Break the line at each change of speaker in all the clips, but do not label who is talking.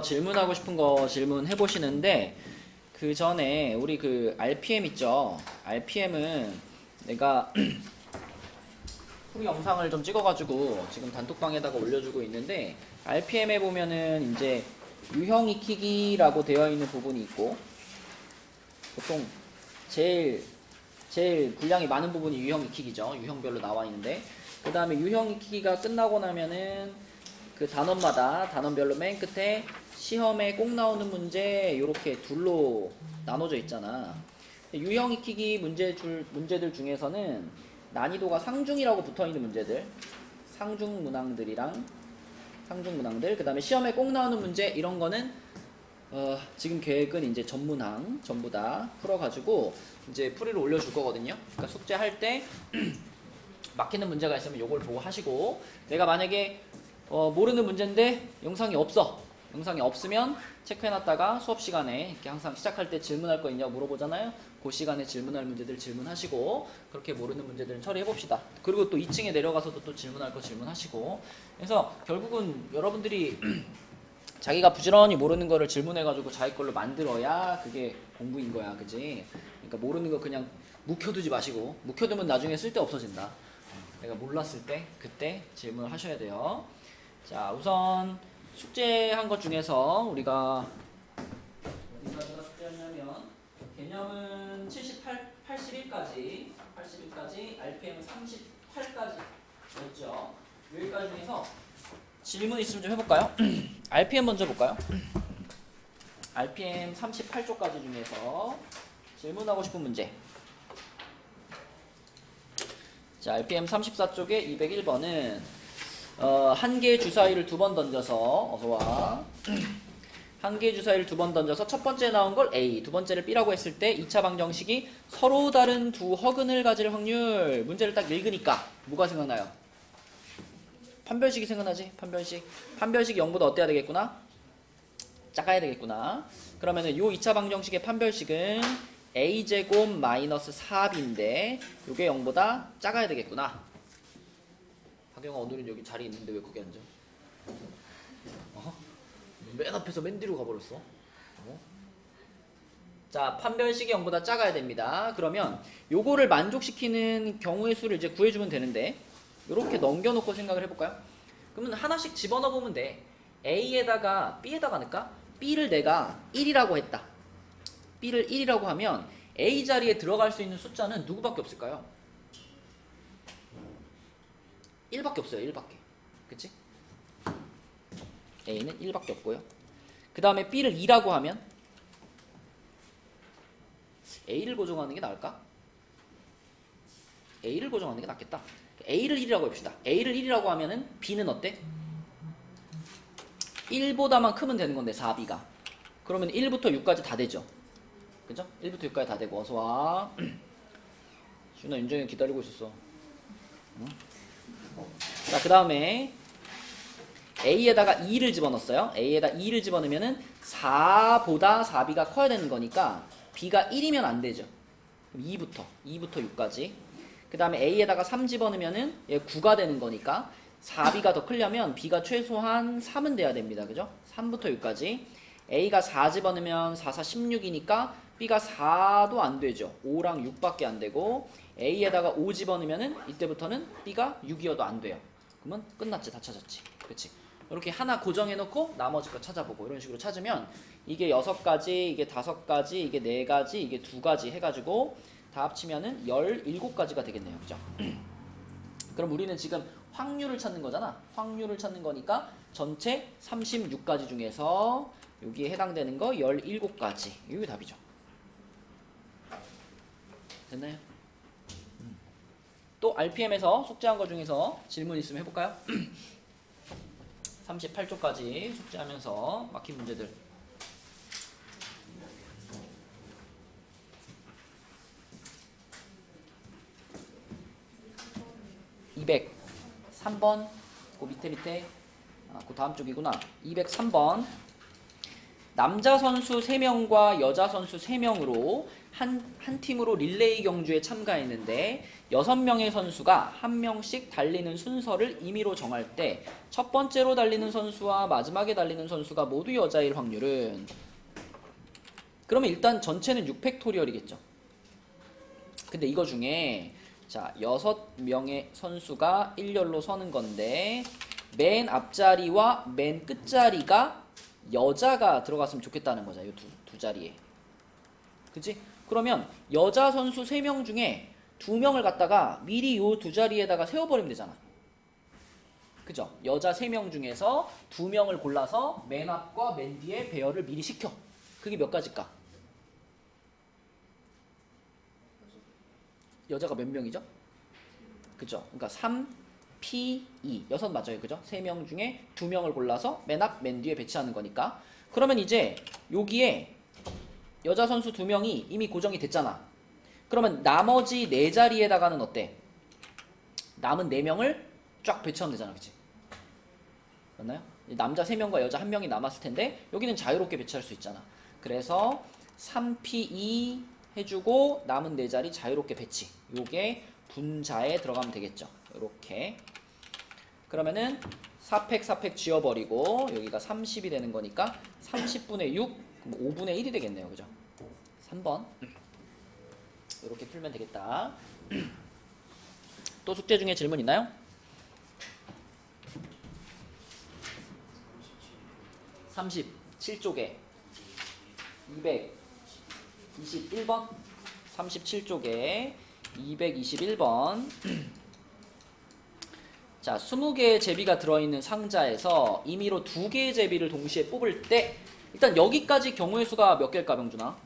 질문하고 싶은 거 질문해 보시는데, 그 전에 우리 그 RPM 있죠? RPM은 내가 풀이 영상을 좀 찍어가지고 지금 단톡방에다가 올려주고 있는데, RPM에 보면은 이제 유형 익히기라고 되어 있는 부분이 있고, 보통 제일 분량이 많은 부분이 유형 익히기죠. 유형별로 나와 있는데, 그 다음에 유형 익히기가 끝나고 나면은 그 단원별로 맨 끝에 시험에 꼭 나오는 문제 이렇게 둘로 나눠져 있잖아. 유형 익히기 문제들 중에서는 난이도가 상중이라고 붙어있는 문제들, 상중 문항들, 그 다음에 시험에 꼭 나오는 문제 이런 거는 지금 계획은 이제 전문항 전부 다 풀어가지고 이제 풀이를 올려줄 거거든요. 그러니까 숙제할 때 막히는 문제가 있으면 요걸 보고 하시고, 내가 만약에 모르는 문제인데 영상이 없으면 체크해놨다가 수업 시간에 이렇게 항상 시작할 때 질문할 거 있냐고 물어보잖아요. 그 시간에 질문할 문제들 질문하시고, 그렇게 모르는 문제들은 처리해봅시다. 그리고 또 2층에 내려가서도 또 질문할 거 질문하시고. 그래서 결국은 여러분들이 자기가 부지런히 모르는 거를 질문해가지고 자기 걸로 만들어야 그게 공부인 거야, 그지? 그러니까 모르는 거 그냥 묵혀두지 마시고, 묵혀두면 나중에 쓸데 없어진다. 내가 몰랐을 때 그때 질문을 하셔야 돼요. 자, 우선 숙제한 것 중에서 우리가 어디까지가 숙제였냐면, 개념은 81까지 RPM 38까지 였죠. 여기까지 중에서 질문 있으면 좀 해볼까요? RPM 먼저 볼까요? RPM 38쪽까지 중에서 질문하고 싶은 문제. 자, RPM 34쪽에 201번은 한 개의 주사위를 2번 던져서, 어서와, 한 개의 주사위를 2번 던져서 첫 번째 나온 걸 A, 두 번째를 B라고 했을 때 2차 방정식이 서로 다른 두 허근을 가질 확률. 문제를 딱 읽으니까 뭐가 생각나요? 판별식이 생각나지? 판별식이 0보다 어때야 되겠구나? 작아야 되겠구나. 그러면은 요 2차 방정식의 판별식은 a제곱 마이너스 4b인데 요게 0보다 작아야 되겠구나. 박영아, 오늘은 여기 자리 있는데 왜 거기 앉아? 맨 앞에서 맨 뒤로 가버렸어. 자, 판별식이 0보다 작아야 됩니다. 그러면 요거를 만족시키는 경우의 수를 이제 구해주면 되는데, 요렇게 넘겨놓고 생각을 해볼까요? 그러면 하나씩 집어넣어 보면 돼. A에다가 B에다가 넣을까? B를 내가 1이라고 했다. B를 1이라고 하면 A 자리에 들어갈 수 있는 숫자는 누구밖에 없을까요? 1밖에 없어요. 1밖에. 그치? A는 1밖에 없고요. 그 다음에 B를 2라고 하면 A를 고정하는 게 나을까? A를 고정하는 게 낫겠다. A를 1이라고 해봅시다. A를 1이라고 하면은 B는 어때? 1보다만 크면 되는 건데 4B가. 그러면 1부터 6까지 다 되죠. 그죠? 1부터 6까지 다 되고. 어서와. 준아, 윤정이 기다리고 있었어. 응? 자, 그 다음에 A에다가 2를 집어넣었어요. A에다 2를 집어넣으면은 4보다 4B가 커야 되는 거니까 B가 1이면 안 되죠. 그럼 2부터 6까지. 그 다음에 A에다가 3 집어넣으면은 얘 9가 되는 거니까 4B가 더 크려면 B가 최소한 3은 돼야 됩니다. 그죠? 3부터 6까지. A가 4 집어넣으면 4, 4, 16이니까 B가 4도 안 되죠. 5랑 6밖에 안 되고, A에다가 5 집어넣으면은 이때부터는 B가 6이어도 안 돼요. 그러면 끝났지. 다 찾았지. 그치? 이렇게 하나 고정해놓고 나머지 거 찾아보고 이런 식으로 찾으면 이게 6가지, 이게 5가지, 이게 4가지, 이게 2가지 해가지고 다 합치면은 17가지가 되겠네요. 그죠? 그럼 우리는 지금 확률을 찾는 거잖아. 확률을 찾는 거니까 전체 36가지 중에서 여기에 해당되는 거 17가지. 이게 답이죠. 됐나요? 또 RPM에서 숙제한 거 중에서 질문 있으면 해볼까요? 38쪽까지 숙제하면서 막힌 문제들. 203번, 그 밑에 그 다음 쪽이구나. 203번. 남자 선수 3명과 여자 선수 3명으로 한 팀으로 릴레이 경주에 참가했는데 6명의 선수가 한 명씩 달리는 순서를 임의로 정할 때 첫 번째로 달리는 선수와 마지막에 달리는 선수가 모두 여자일 확률은, 그러면 일단 전체는 6팩토리얼이겠죠. 근데 이거 중에 자 6명의 선수가 일렬로 서는 건데 맨 앞자리와 맨 끝자리가 여자가 들어갔으면 좋겠다는 거죠. 이 두 자리에. 그치? 그러면 여자 선수 3명 중에 2명을 갖다가 미리 이 두 자리에다가 세워버리면 되잖아. 그죠? 여자 3명 중에서 2명을 골라서 맨 앞과 맨 뒤에 배열을 미리 시켜. 그게 몇 가지일까? 여자가 몇 명이죠? 그죠? 그러니까 3, P, 2. 6 맞아요. 그죠? 3명 중에 2명을 골라서 맨 앞, 맨 뒤에 배치하는 거니까. 그러면 이제 여기에 여자 선수 2명이 이미 고정이 됐잖아. 그러면 나머지 4자리에다가는 어때? 남은 4명을 쫙 배치하면 되잖아. 그치? 맞나요? 남자 3명과 여자 1명이 남았을 텐데 여기는 자유롭게 배치할 수 있잖아. 그래서 3P2 해주고 남은 4자리 자유롭게 배치. 요게 분자에 들어가면 되겠죠. 이렇게. 그러면은 4팩 4팩 지워버리고 여기가 30이 되는 거니까 30분의 6, 5분의 1이 되겠네요. 그죠? 3번. 이렇게 풀면 되겠다. 또 숙제 중에 질문 있나요? 37쪽에 221번 37쪽에 221번 자 20개의 제비가 들어있는 상자에서 임의로 2개의 제비를 동시에 뽑을 때 일단 여기까지 경우의 수가 몇 개일까 병준아?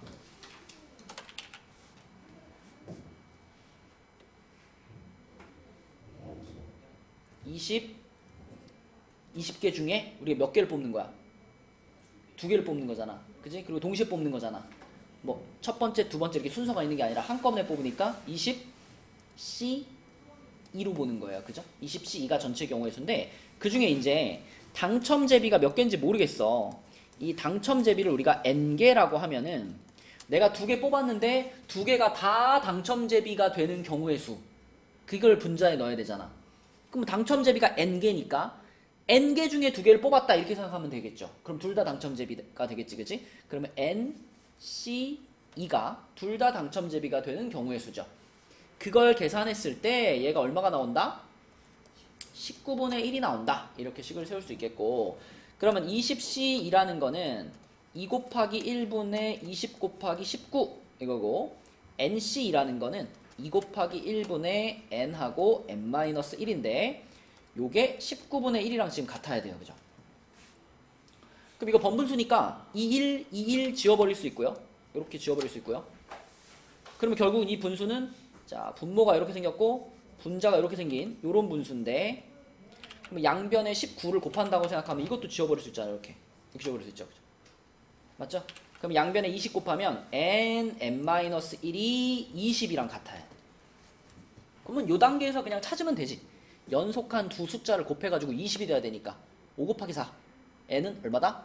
20개 중에 우리가 몇 개를 뽑는 거야? 2개를 뽑는 거잖아. 그지? 그리고 동시에 뽑는 거잖아. 뭐 첫 번째, 두 번째 이렇게 순서가 있는 게 아니라 한꺼번에 뽑으니까 20C2로 보는 거예요. 그죠? 20C2가 전체 경우의 수인데 그 중에 이제 당첨 제비가 몇 개인지 모르겠어. 이 당첨 제비를 우리가 N개라고 하면은 내가 2개 뽑았는데 2개가 다 당첨 제비가 되는 경우의 수. 그걸 분자에 넣어야 되잖아. 그럼 당첨 제비가 N개니까 N개 중에 2개를 뽑았다 이렇게 생각하면 되겠죠. 그럼 둘 다 당첨 제비가 되겠지. 그치? 그러면 N, C, 2가 둘 다 당첨 제비가 되는 경우의 수죠. 그걸 계산했을 때 얘가 얼마가 나온다? 19분의 1이 나온다. 이렇게 식을 세울 수 있겠고 그러면 20C이라는 거는 2 곱하기 1분의 20 곱하기 19 이거고 NC이라는 거는 2 곱하기 1분의 N하고 N-1인데 요게 19분의 1이랑 지금 같아야 돼요. 그죠? 그럼 이거 번분수니까 21, 21 지워버릴 수 있고요. 이렇게 지워버릴 수 있고요. 그러면 결국은 이 분수는 자 분모가 이렇게 생겼고 분자가 이렇게 생긴 요런 분수인데 그럼 양변에 19를 곱한다고 생각하면 이것도 지워버릴 수 있잖아요. 이렇게 지워버릴 수 있죠. 그죠? 맞죠? 그럼 양변에 20 곱하면 n, n-1이 20이랑 같아야 돼. 그러면 요 단계에서 그냥 찾으면 되지. 연속한 두 숫자를 곱해가지고 20이 돼야 되니까 5 곱하기 4 n은 얼마다?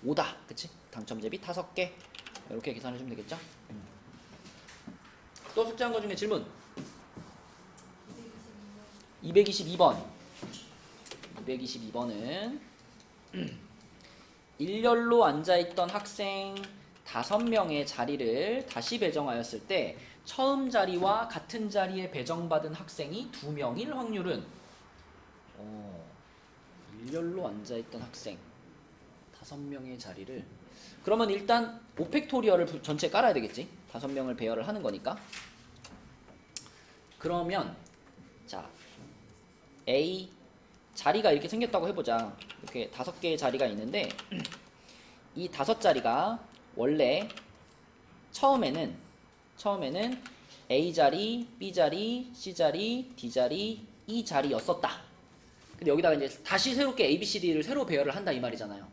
5다. 그치? 당첨제비 5개 이렇게 계산해주면 되겠죠? 또 숙제한 거 중에 질문 222번 222번은 일렬로 앉아있던 학생 5명의 자리를 다시 배정하였을 때 처음 자리와 같은 자리에 배정받은 학생이 2명일 확률은 일렬로 앉아있던 학생 5명의 자리를 그러면 일단 5팩토리얼을 전체 깔아야 되겠지. 5명을 배열을 하는 거니까. 그러면 자 A 자리가 이렇게 생겼다고 해보자. 이렇게 5개의 자리가 있는데 이 5자리가 원래 처음에는 A자리, B자리, C자리, D자리, E자리였었다. 근데 여기다가 이제 다시 새롭게 A, B, C, D를 새로 배열을 한다 이 말이잖아요.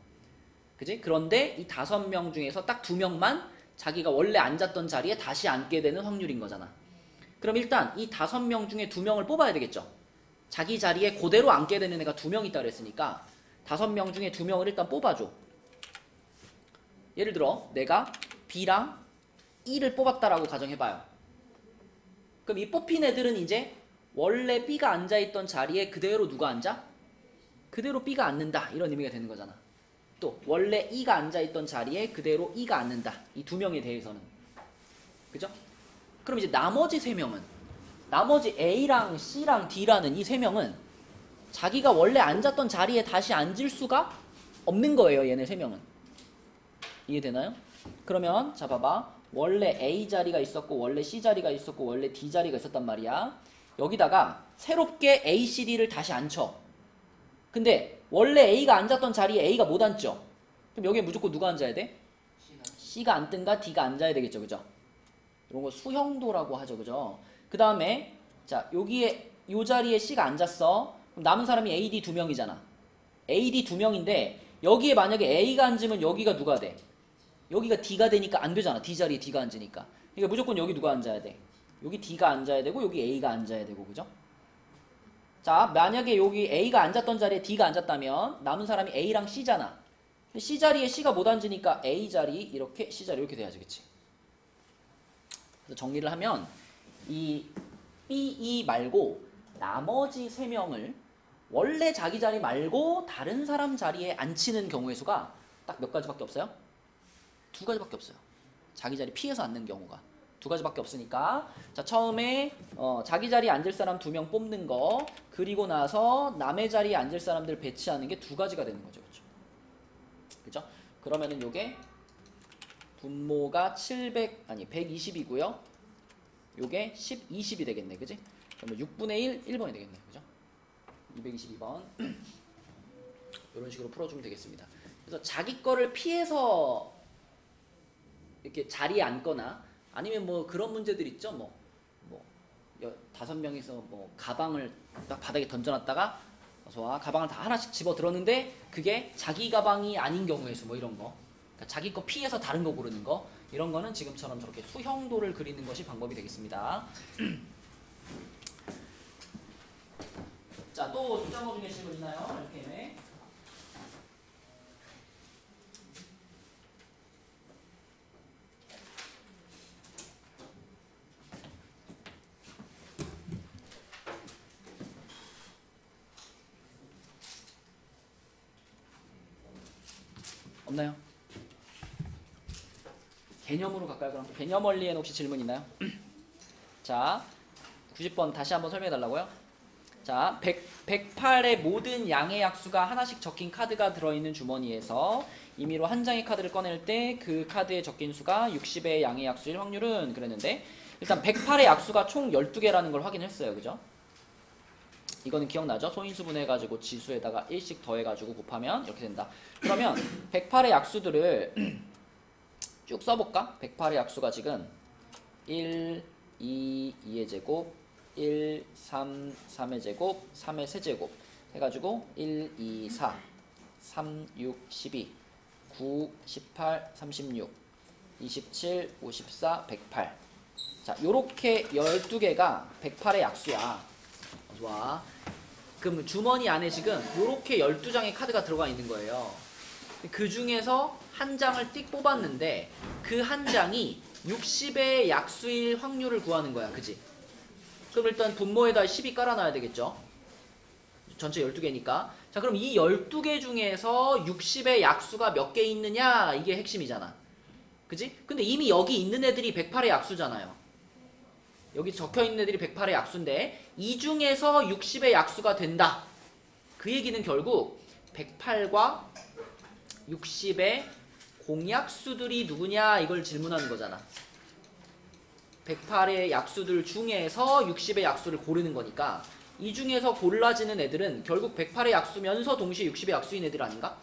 그지? 그런데 이 5명 중에서 딱 2명만 자기가 원래 앉았던 자리에 다시 앉게 되는 확률인 거잖아. 그럼 일단 이 5명 중에 2명을 뽑아야 되겠죠. 자기 자리에 그대로 앉게 되는 애가 2명 있다 그랬으니까 5명 중에 2명을 일단 뽑아줘. 예를 들어 내가 B랑 E를 뽑았다라고 가정해봐요. 그럼 이 뽑힌 애들은 이제 원래 B가 앉아있던 자리에 그대로 누가 앉아? 그대로 B가 앉는다. 이런 의미가 되는 거잖아. 또 원래 E가 앉아있던 자리에 그대로 E가 앉는다. 이 두 명에 대해서는. 그죠? 그럼 이제 나머지 세 명은, 나머지 A랑 C랑 D라는 이 세 명은 자기가 원래 앉았던 자리에 다시 앉을 수가 없는 거예요. 얘네 세 명은. 이해되나요? 그러면 자 봐봐. 원래 A 자리가 있었고 원래 C 자리가 있었고 원래 D 자리가 있었단 말이야. 여기다가 새롭게 A, C, D를 다시 앉혀. 근데 원래 A가 앉았던 자리에 A가 못 앉죠? 그럼 여기에 무조건 누가 앉아야 돼? C가 앉든가 D가 앉아야 되겠죠. 그죠? 이런 거 수형도라고 하죠. 그죠? 그 다음에 자 여기에 요 자리에 C가 앉았어. 그럼 남은 사람이 A, D 두 명이잖아. A, D 두 명인데 여기에 만약에 A가 앉으면 여기가 누가 돼? 여기가 D가 되니까 안 되잖아. D 자리에 D가 앉으니까. 그러니까 무조건 여기 누가 앉아야 돼? 여기 D가 앉아야 되고 여기 A가 앉아야 되고. 그죠? 자 만약에 여기 A가 앉았던 자리에 D가 앉았다면 남은 사람이 A랑 C잖아. C 자리에 C가 못 앉으니까 A 자리 이렇게 C 자리 이렇게 돼야지. 그치? 그래서 정리를 하면 이 B, E 말고 나머지 세 명을 원래 자기 자리 말고 다른 사람 자리에 앉히는 경우의 수가 딱 몇 가지밖에 없어요? 두 가지밖에 없어요. 자기 자리 피해서 앉는 경우가 두 가지밖에 없으니까 자 처음에 자기 자리에 앉을 사람 두 명 뽑는 거 그리고 나서 남의 자리에 앉을 사람들 배치하는 게 두 가지가 되는 거죠. 그죠? 그러면은 요게 분모가 120이고요. 요게 10, 20이 되겠네. 그지? 그러면 6분의 1, 1번이 되겠네. 그죠? 222번. 이런 식으로 풀어주면 되겠습니다. 그래서 자기 거를 피해서 이렇게 자리에 앉거나 아니면 뭐 그런 문제들 있죠. 뭐 5명이서 뭐 가방을 딱 바닥에 던져놨다가 와 가방을 다 하나씩 집어 들었는데 그게 자기 가방이 아닌 경우의 수 뭐 이런 거. 그러니까 자기 거 피해서 다른 거 고르는 거 이런 거는 지금처럼 저렇게 수형도를 그리는 것이 방법이 되겠습니다. 자, 또 숫자 중에 질문 있나요? 이렇게 없나요? 개념으로 갈까요? 그럼 개념 원리에는 혹시 질문 있나요? 자, 90번 다시 한번 설명해 달라고요? 자, 108의 모든 양의 약수가 하나씩 적힌 카드가 들어있는 주머니에서 임의로 한 장의 카드를 꺼낼 때 그 카드에 적힌 수가 60의 양의 약수일 확률은 그랬는데 일단 108의 약수가 총 12개라는 걸 확인했어요. 그죠? 이거는 기억나죠? 소인수 분해해가지고 지수에다가 1씩 더해가지고 곱하면 이렇게 된다. 그러면 108의 약수들을 쭉 써볼까? 108의 약수가 지금 1, 2, 2의 제곱 1, 3, 3의 제곱 3의 세제곱 해가지고 1, 2, 4 3, 6, 12 9, 18, 36 27, 54, 108 자 요렇게 12개가 108의 약수야. 좋아. 그럼 주머니 안에 지금 요렇게 12장의 카드가 들어가 있는 거예요. 그 중에서 한 장을 띡 뽑았는데 그 한 장이 60의 약수일 확률을 구하는 거야. 그지? 그럼 일단 분모에다 10이 깔아놔야 되겠죠? 전체 12개니까. 자, 그럼 이 12개 중에서 60의 약수가 몇 개 있느냐? 이게 핵심이잖아. 그지? 근데 이미 여기 있는 애들이 108의 약수잖아요. 여기 적혀있는 애들이 108의 약수인데 이 중에서 60의 약수가 된다. 그 얘기는 결국 108과 60의 공약수들이 누구냐 이걸 질문하는 거잖아. 108의 약수들 중에서 60의 약수를 고르는 거니까 이 중에서 골라지는 애들은 결국 108의 약수면서 동시에 60의 약수인 애들 아닌가?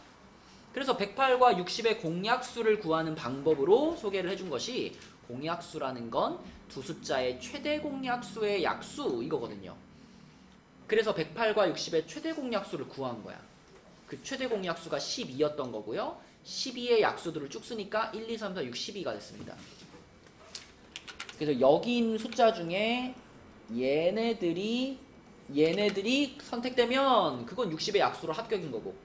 그래서 108과 60의 공약수를 구하는 방법으로 소개를 해준 것이 공약수라는 건 두 숫자의 최대 공약수의 약수 이거거든요. 그래서 108과 60의 최대 공약수를 구한 거야. 그 최대 공약수가 12였던 거고요. 12의 약수들을 쭉 쓰니까 1, 2, 3, 4, 6, 12가 됐습니다. 그래서 여기 있는 숫자 중에 얘네들이 선택되면 그건 60의 약수로 합격인 거고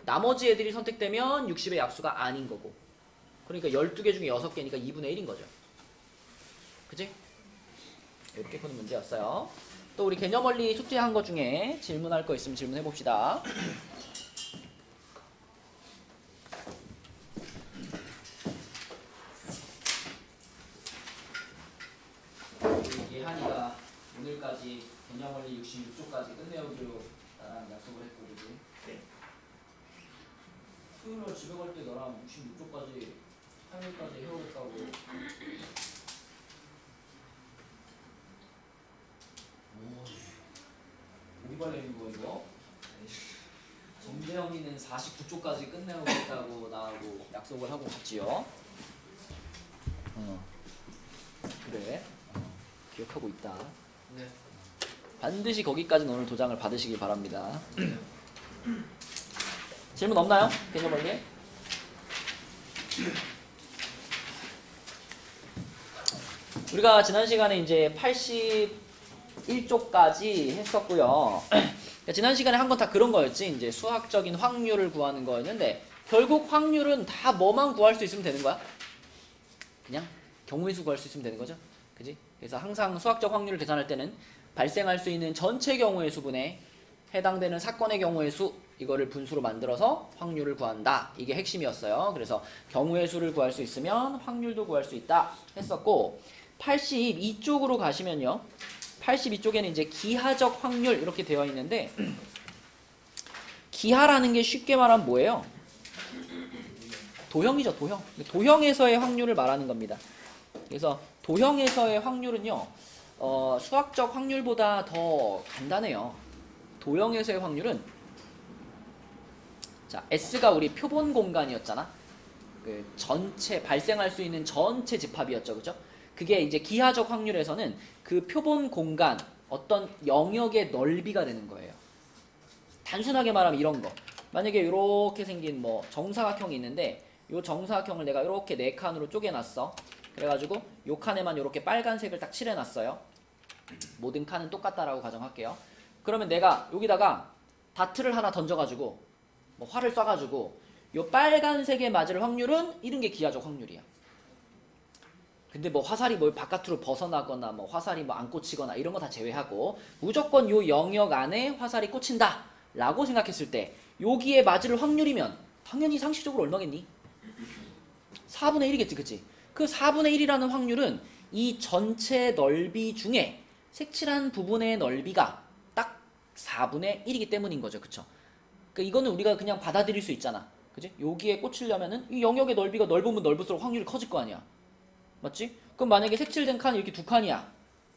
나머지 애들이 선택되면 60의 약수가 아닌 거고 그러니까 12개 중에 6개니까 2분의 1인 거죠. 그지? 이렇게 푸는 문제였어요. 또 우리 개념 원리 숙제한 거 중에 질문할 거 있으면 질문해 봅시다. 예한이가 오늘까지 개념 원리 66쪽까지 끝내오기로 나랑 약속을 했고, 그지? 네. 수요일날 집에 갈 때 너랑 66쪽까지 화요일까지 해오겠다고. 오기발레인 거 이거? 정재영이는 49쪽까지 끝내오겠다고 나하고 약속을 하고 갔지요. 그래. 기억하고 있다. 네. 반드시 거기까지는 오늘 도장을 받으시길 바랍니다. 질문 없나요? 개념 원리? 우리가 지난 시간에 이제 81쪽까지 했었고요. 지난 시간에 한 건 다 그런 거였지. 이제 수학적인 확률을 구하는 거였는데 결국 확률은 다 뭐만 구할 수 있으면 되는 거야? 그냥 경우의 수 구할 수 있으면 되는 거죠. 그지? 그래서 항상 수학적 확률을 계산할 때는 발생할 수 있는 전체 경우의 수분에 해당되는 사건의 경우의 수, 이거를 분수로 만들어서 확률을 구한다. 이게 핵심이었어요. 그래서 경우의 수를 구할 수 있으면 확률도 구할 수 있다 했었고, 82쪽으로 가시면요. 82쪽에는 이제 기하적 확률 이렇게 되어 있는데, 기하라는 게 쉽게 말하면 뭐예요? 도형이죠, 도형. 도형에서의 확률을 말하는 겁니다. 그래서 도형에서의 확률은요, 수학적 확률보다 더 간단해요. 도형에서의 확률은, 자, S가 우리 표본 공간이었잖아. 그 전체 발생할 수 있는 전체 집합이었죠, 그죠? 그게 이제 기하적 확률에서는 그 표본 공간 어떤 영역의 넓이가 되는 거예요. 단순하게 말하면 이런 거. 만약에 이렇게 생긴 뭐 정사각형이 있는데, 이 정사각형을 내가 이렇게 네 칸으로 쪼개놨어. 그래가지고 요 칸에만 이렇게 빨간색을 딱 칠해놨어요. 모든 칸은 똑같다라고 가정할게요. 그러면 내가 여기다가 다트를 하나 던져가지고 뭐 활을 쏴가지고 요 빨간색에 맞을 확률은 이런 게 기하적 확률이야. 근데 뭐 화살이 뭐 바깥으로 벗어나거나 뭐 화살이 뭐 안 꽂히거나 이런 거 다 제외하고 무조건 요 영역 안에 화살이 꽂힌다 라고 생각했을 때 여기에 맞을 확률이면 당연히 상식적으로 얼마겠니? 4분의 1이겠지, 그치? 그 4분의 1이라는 확률은 이 전체 넓이 중에 색칠한 부분의 넓이가 딱 4분의 1이기 때문인 거죠. 그쵸? 그러니까 이거는 우리가 그냥 받아들일 수 있잖아. 그치? 여기에 꽂히려면은 이 영역의 넓이가 넓으면 넓을수록 확률이 커질 거 아니야. 맞지? 그럼 만약에 색칠된 칸이 이렇게 두 칸이야.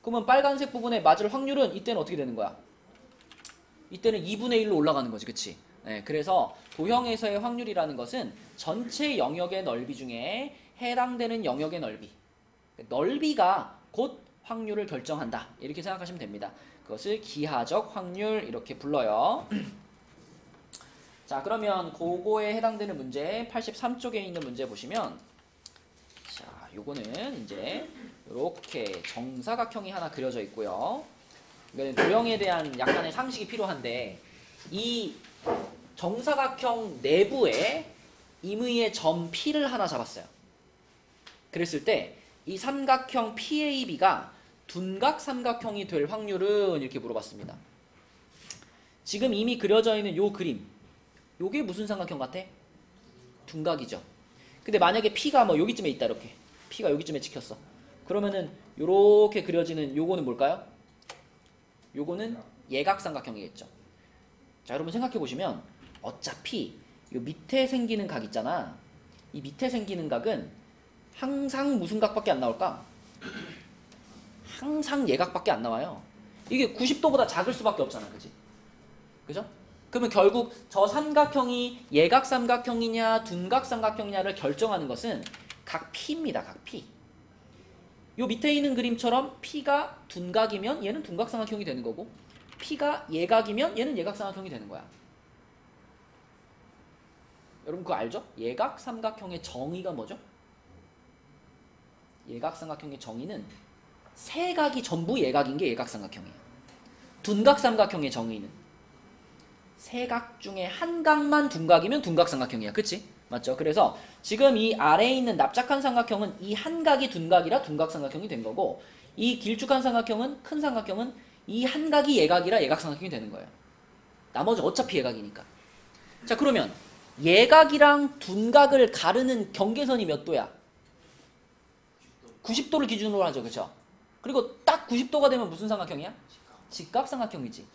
그러면 빨간색 부분에 맞을 확률은 이때는 어떻게 되는 거야? 이때는 2분의 1로 올라가는 거지. 그치? 네, 그래서 도형에서의 확률이라는 것은 전체 영역의 넓이 중에 해당되는 영역의 넓이. 넓이가 곧 확률을 결정한다. 이렇게 생각하시면 됩니다. 그것을 기하적 확률 이렇게 불러요. 자, 그러면 그거에 해당되는 문제 83쪽에 있는 문제 보시면, 자, 요거는 이제 이렇게 정사각형이 하나 그려져 있고요. 이거는 도형에 대한 약간의 상식이 필요한데, 이 정사각형 내부에 임의의 점 P를 하나 잡았어요. 그랬을 때 이 삼각형 PAB가 둔각 삼각형이 될 확률은 이렇게 물어봤습니다. 지금 이미 그려져 있는 요 그림, 요게 무슨 삼각형 같아? 둔각이죠. 근데 만약에 P가 뭐 여기쯤에 있다, 이렇게 P가 여기쯤에 찍혔어. 그러면은 요렇게 그려지는 요거는 뭘까요? 요거는 예각삼각형이겠죠. 자, 여러분 생각해 보시면 어차피 요 밑에 생기는 각 있잖아. 이 밑에 생기는 각은 항상 무슨 각밖에 안 나올까? 항상 예각밖에 안 나와요. 이게 90도보다 작을 수밖에 없잖아, 그지? 그죠? 그러면 결국 저 삼각형이 예각 삼각형이냐 둔각 삼각형이냐를 결정하는 것은 각 P입니다. 각 P. 요 밑에 있는 그림처럼 P가 둔각이면 얘는 둔각 삼각형이 되는 거고, P가 예각이면 얘는 예각 삼각형이 되는 거야. 여러분 그거 알죠? 예각 삼각형의 정의가 뭐죠? 예각 삼각형의 정의는 세 각이 전부 예각인 게 예각 삼각형이에요. 둔각 삼각형의 정의는 세 각 중에 한 각만 둔각이면 둔각 삼각형이야. 그치? 맞죠? 그래서 지금 이 아래에 있는 납작한 삼각형은 이 한 각이 둔각이라 둔각삼각형이 된 거고, 이 길쭉한 삼각형은, 큰 삼각형은 이 한 각이 예각이라 예각삼각형이 되는 거예요. 나머지 어차피 예각이니까. 자, 그러면 예각이랑 둔각을 가르는 경계선이 몇 도야? 90도를 기준으로 하죠. 그쵸? 그리고 딱 90도가 되면 무슨 삼각형이야? 직각삼각형이지.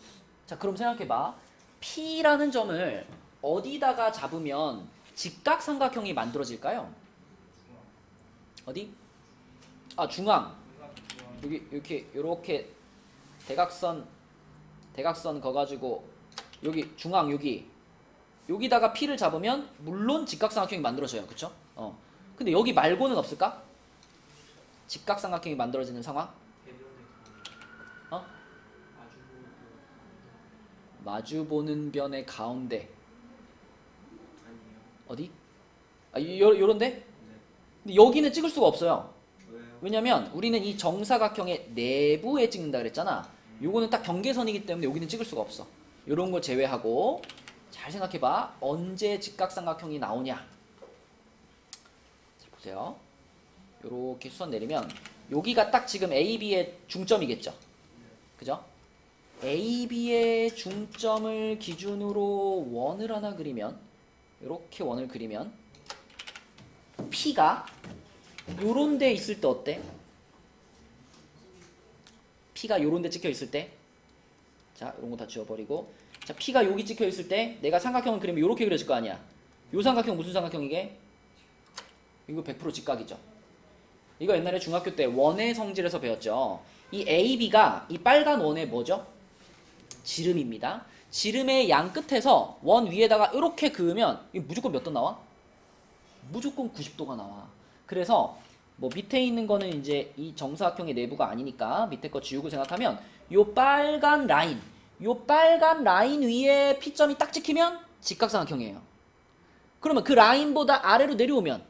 자, 그럼 생각해봐. P라는 점을 어디다가 잡으면 직각삼각형이 만들어질까요? 어디? 아, 중앙. 여기 이렇게 요렇게 대각선 거가지고 여기 중앙 여기다가 P를 잡으면 물론 직각삼각형이 만들어져요. 그쵸? 근데 여기 말고는 없을까? 직각삼각형이 만들어지는 상황? 마주보는 변의 가운데. 어디? 요런데? 근데 여기는 찍을 수가 없어요. 왜냐면 우리는 이 정사각형의 내부에 찍는다 그랬잖아. 요거는 딱 경계선이기 때문에 여기는 찍을 수가 없어. 요런 거 제외하고 잘 생각해봐. 언제 직각삼각형이 나오냐? 자, 보세요. 요렇게 수선 내리면 여기가 딱 지금 AB의 중점이겠죠. 그죠? AB의 중점을 기준으로 원을 하나 그리면, 요렇게 원을 그리면 P가 요런 데 있을 때 어때? P가 요런 데 찍혀 있을 때, 자, 요런 거 다 지워버리고, 자, P가 여기 찍혀 있을 때 내가 삼각형을 그리면 요렇게 그려질 거 아니야. 요 삼각형 무슨 삼각형이게? 이거 100% 직각이죠. 이거 옛날에 중학교 때 원의 성질에서 배웠죠. 이 AB가 이 빨간 원의 뭐죠? 지름입니다. 지름의 양 끝에서 원 위에다가 이렇게 그으면 이거 무조건 몇 도 나와? 무조건 90도가 나와. 그래서 뭐 밑에 있는 거는 이제 이 정사각형의 내부가 아니니까 밑에 거 지우고 생각하면 요 빨간 라인 위에 P점이 딱 찍히면 직각삼각형이에요. 그러면 그 라인보다 아래로 내려오면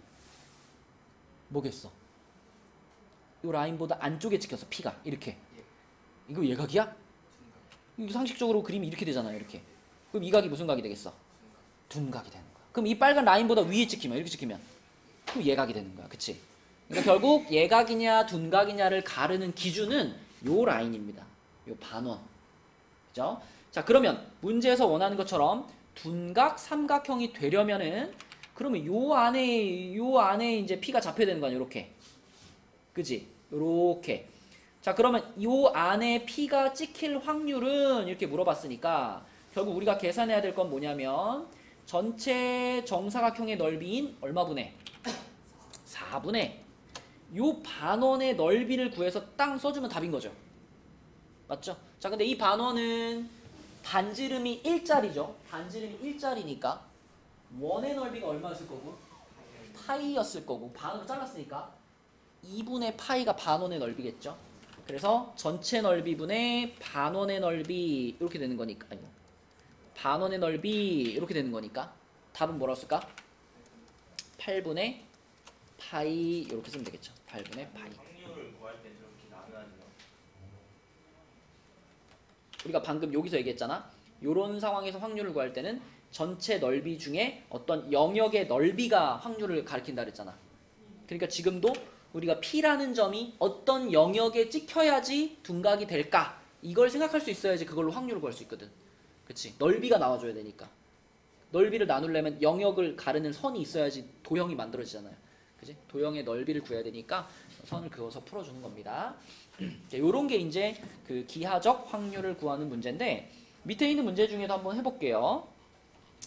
뭐겠어? 요 라인보다 안쪽에 찍혀서 P가 이렇게. 이거 예각이야? 이거 상식적으로 그림이 이렇게 되잖아요. 이렇게. 그럼 이 각이 무슨 각이 되겠어? 둔각이 되는 거야. 그럼 이 빨간 라인보다 위에 찍히면, 이렇게 찍히면 그럼 예각이 되는 거야. 그치? 그러니까 결국 예각이냐 둔각이냐를 가르는 기준은 요 라인입니다. 요 반원. 그죠? 자, 그러면 문제에서 원하는 것처럼 둔각 삼각형이 되려면은 그러면 요 안에 이제 P가 잡혀야 되는 거 아니야. 요렇게. 그지? 요렇게. 자, 그러면 요 안에 P가 찍힐 확률은 이렇게 물어봤으니까 결국 우리가 계산해야 될 건 뭐냐면 전체 정사각형의 넓이인 얼마분의? 4분의 요 반원의 넓이를 구해서 땅 써주면 답인 거죠. 맞죠? 자, 근데 이 반원은 반지름이 1짜리죠. 반지름이 1짜리니까 원의 넓이가 얼마였을 거고? 파이였을 거고 반으로 잘랐으니까 2분의 파이가 반원의 넓이겠죠. 그래서 전체 넓이분의 반원의 넓이 이렇게 되는 거니까, 아니, 반원의 넓이 이렇게 되는 거니까 답은 뭐라고 쓸까? 8분의 파이 이렇게 쓰면 되겠죠. 8분의 파이.
확률을 구할 때 저렇게 나눠야죠.
우리가 방금 여기서 얘기했잖아. 요런 상황에서 확률을 구할 때는 전체 넓이 중에 어떤 영역의 넓이가 확률을 가리킨다 그랬잖아. 그러니까 지금도 우리가 P라는 점이 어떤 영역에 찍혀야지 둔각이 될까? 이걸 생각할 수 있어야지 그걸로 확률을 구할 수 있거든. 그치? 넓이가 나와줘야 되니까. 넓이를 나누려면 영역을 가르는 선이 있어야지 도형이 만들어지잖아요. 그치? 도형의 넓이를 구해야 되니까 선을 그어서 풀어주는 겁니다. 요런 게 이제 그 기하적 확률을 구하는 문제인데 밑에 있는 문제 중에도 한번 해볼게요.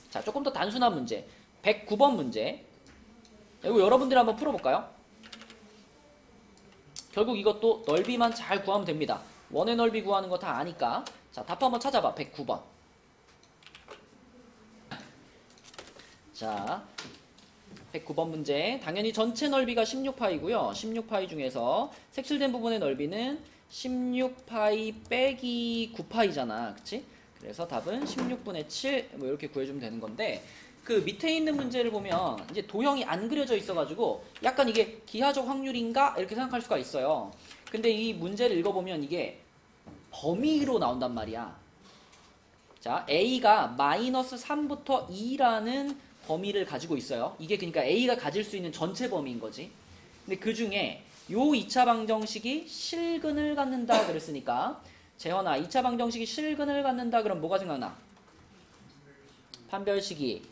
자, 조금 더 단순한 문제. 109번 문제. 이거 여러분들이 한번 풀어볼까요? 결국 이것도 넓이만 잘 구하면 됩니다. 원의 넓이 구하는 거 다 아니까. 자, 답 한번 찾아봐. 109번. 자, 109번 문제. 당연히 전체 넓이가 16파이고요. 16파이 중에서 색칠된 부분의 넓이는 16파이 빼기 9파이잖아. 그치? 그래서 답은 16분의 7 뭐 이렇게 구해주면 되는 건데 그 밑에 있는 문제를 보면 이제 도형이 안 그려져 있어가지고 약간 이게 기하적 확률인가? 이렇게 생각할 수가 있어요. 근데 이 문제를 읽어보면 이게 범위로 나온단 말이야. 자, A가 마이너스 3부터 2라는 범위를 가지고 있어요. 이게 그러니까 A가 가질 수 있는 전체 범위인 거지. 근데 그 중에 요 2차 방정식이 실근을 갖는다 그랬으니까 재현아 2차 방정식이 실근을 갖는다 그럼 뭐가 생각나? 판별식이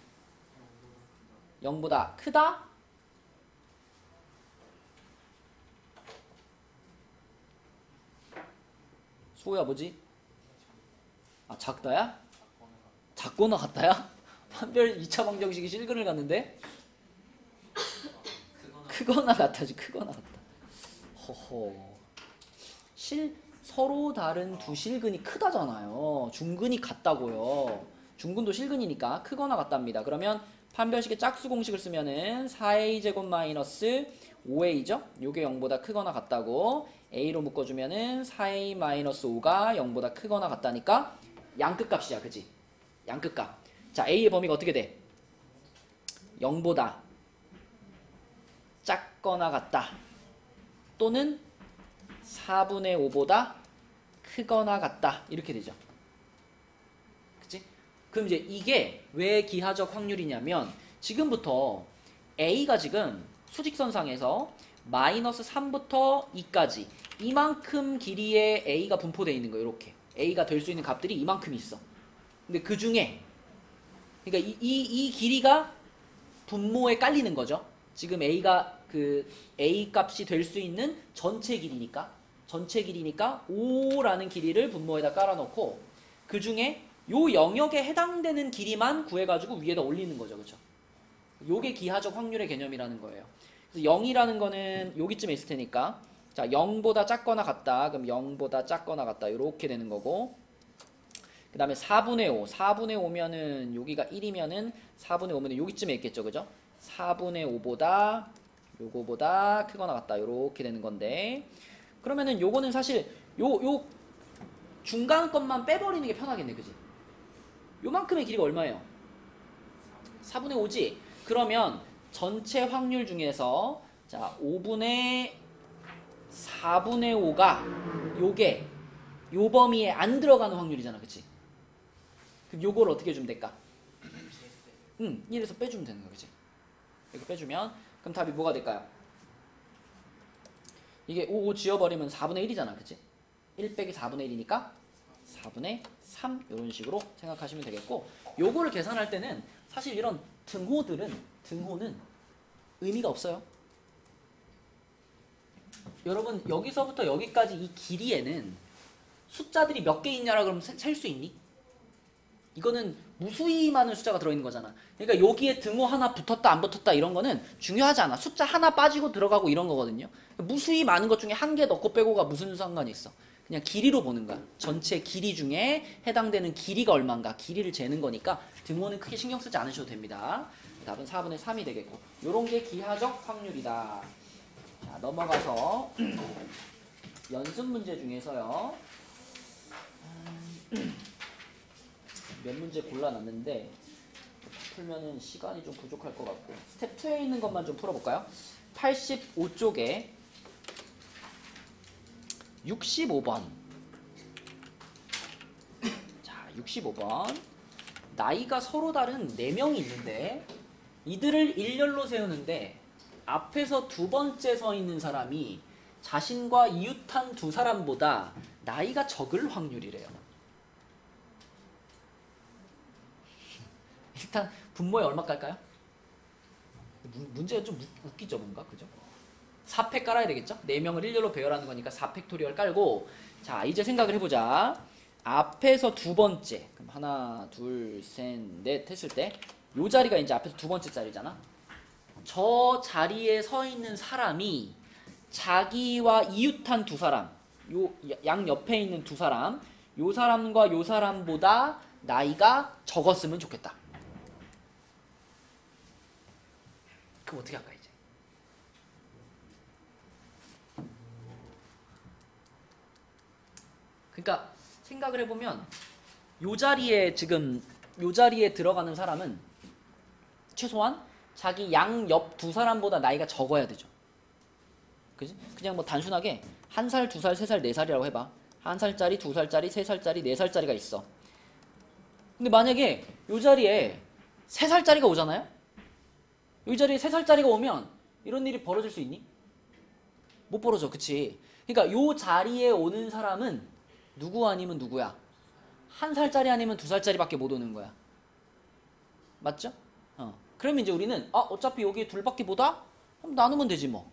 0보다 크다? 수호야 뭐지? 아 작다야? 작거나 같다야? 판별 2차 방정식이 실근을 갖는데? 크거나 같다지 크거나 같다. 허허. 서로 다른 두 실근이 크다잖아요. 중근이 같다고요. 중근도 실근이니까 크거나 같답니다. 그러면 판별식의 짝수 공식을 쓰면은 4a제곱 마이너스 5a죠? 요게 0보다 크거나 같다고 a로 묶어주면은 4a 마이너스 5가 0보다 크거나 같다니까 양끝값이야. 그지? 양끝값. 자, a의 범위가 어떻게 돼? 0보다 작거나 같다. 또는 4분의 5보다 크거나 같다. 이렇게 되죠. 그치? 그럼 이제 이게 왜 기하적 확률이냐면 지금부터 A가 지금 수직선상에서 마이너스 3부터 2까지 이만큼 길이의 A가 분포되어 있는 거예요. 이렇게. A가 될 수 있는 값들이 이만큼 있어. 근데 그 중에 그러니까 이 길이가 분모에 깔리는 거죠. 지금 A가 그 A 값이 될 수 있는 전체 길이니까 5라는 길이를 분모에다 깔아놓고 그 중에 요 영역에 해당되는 길이만 구해가지고 위에다 올리는 거죠. 그렇죠? 요게 기하적 확률의 개념이라는 거예요. 그래서 0이라는 거는 여기쯤에 있을 테니까 자 0보다 작거나 같다. 그럼 0보다 작거나 같다. 이렇게 되는 거고 그 다음에 4분의 5 4분의 5면은 여기가 1이면은 4분의 5면은 여기쯤에 있겠죠. 그죠? 4분의 5보다 요거보다 크거나 같다. 요렇게 되는 건데 그러면은 요거는 사실 요 중간 것만 빼버리는 게 편하겠네. 그지? 요만큼의 길이가 얼마예요? 4분의 5지? 그러면 전체 확률 중에서 자 5분의 4분의 5가 요게 요 범위에 안 들어가는 확률이잖아. 그치? 그럼 요걸 어떻게 해주면 될까? 1에서 빼주면 되는 거야. 그치? 이렇게 빼주면 그럼 답이 뭐가 될까요? 이게 5 지워버리면 4분의 1이잖아. 그치? 1 빼기 4분의 1이니까 4분의 3 이런 식으로 생각하시면 되겠고 요거를 계산할 때는 사실 이런 등호는 의미가 없어요. 여러분 여기서부터 여기까지 이 길이에는 숫자들이 몇 개 있냐라 그러면 셀 수 있니? 이거는 무수히 많은 숫자가 들어있는 거잖아. 그러니까 여기에 등호 하나 붙었다 안 붙었다 이런 거는 중요하지 않아. 숫자 하나 빠지고 들어가고 이런 거거든요. 무수히 많은 것 중에 한 개 넣고 빼고가 무슨 상관이 있어. 그냥 길이로 보는 거야. 전체 길이 중에 해당되는 길이가 얼마인가 길이를 재는 거니까 등호는 크게 신경 쓰지 않으셔도 됩니다. 답은 4분의 3이 되겠고 요런 게 기하적 확률이다. 자 넘어가서 연습 문제 중에서요 몇 문제 골라놨는데 풀면은 시간이 좀 부족할 것 같고 스텝 2에 있는 것만 좀 풀어볼까요? 85쪽에 65번 자 65번 나이가 서로 다른 4명이 있는데 이들을 일렬로 세우는데 앞에서 두 번째 서 있는 사람이 자신과 이웃한 두 사람보다 나이가 적을 확률이래요. 일단 분모에 얼마 깔까요? 문제가 좀 웃기죠 뭔가 그죠? 4팩 깔아야 되겠죠? 4명을 일렬로 배열하는 거니까 4팩토리얼 깔고 자 이제 생각을 해보자. 앞에서 두 번째 그럼 하나 둘 셋 넷 했을 때 요 자리가 이제 앞에서 두 번째 자리잖아. 저 자리에 서 있는 사람이 자기와 이웃한 두 사람 요 양 옆에 있는 두 사람 요 사람과 요 사람보다 나이가 적었으면 좋겠다. 그럼 어떻게 할까 이제? 그러니까 생각을 해보면 요 자리에 지금 요 자리에 들어가는 사람은 최소한 자기 양 옆 두 사람보다 나이가 적어야 되죠. 그지? 그냥 뭐 단순하게 1살, 2살, 3살, 4살이라고 해봐. 1살짜리, 2살짜리, 3살짜리, 4살짜리가 있어. 근데 만약에 요 자리에 3살짜리가 오잖아요? 이 자리에 3살짜리가 오면 이런 일이 벌어질 수 있니? 못 벌어져. 그치? 그러니까 요 자리에 오는 사람은 누구 아니면 누구야? 1살짜리 아니면 2살짜리밖에 못 오는 거야. 맞죠? 그러면 이제 우리는 어차피 여기 둘밖에 못 와? 그럼 나누면 되지 뭐.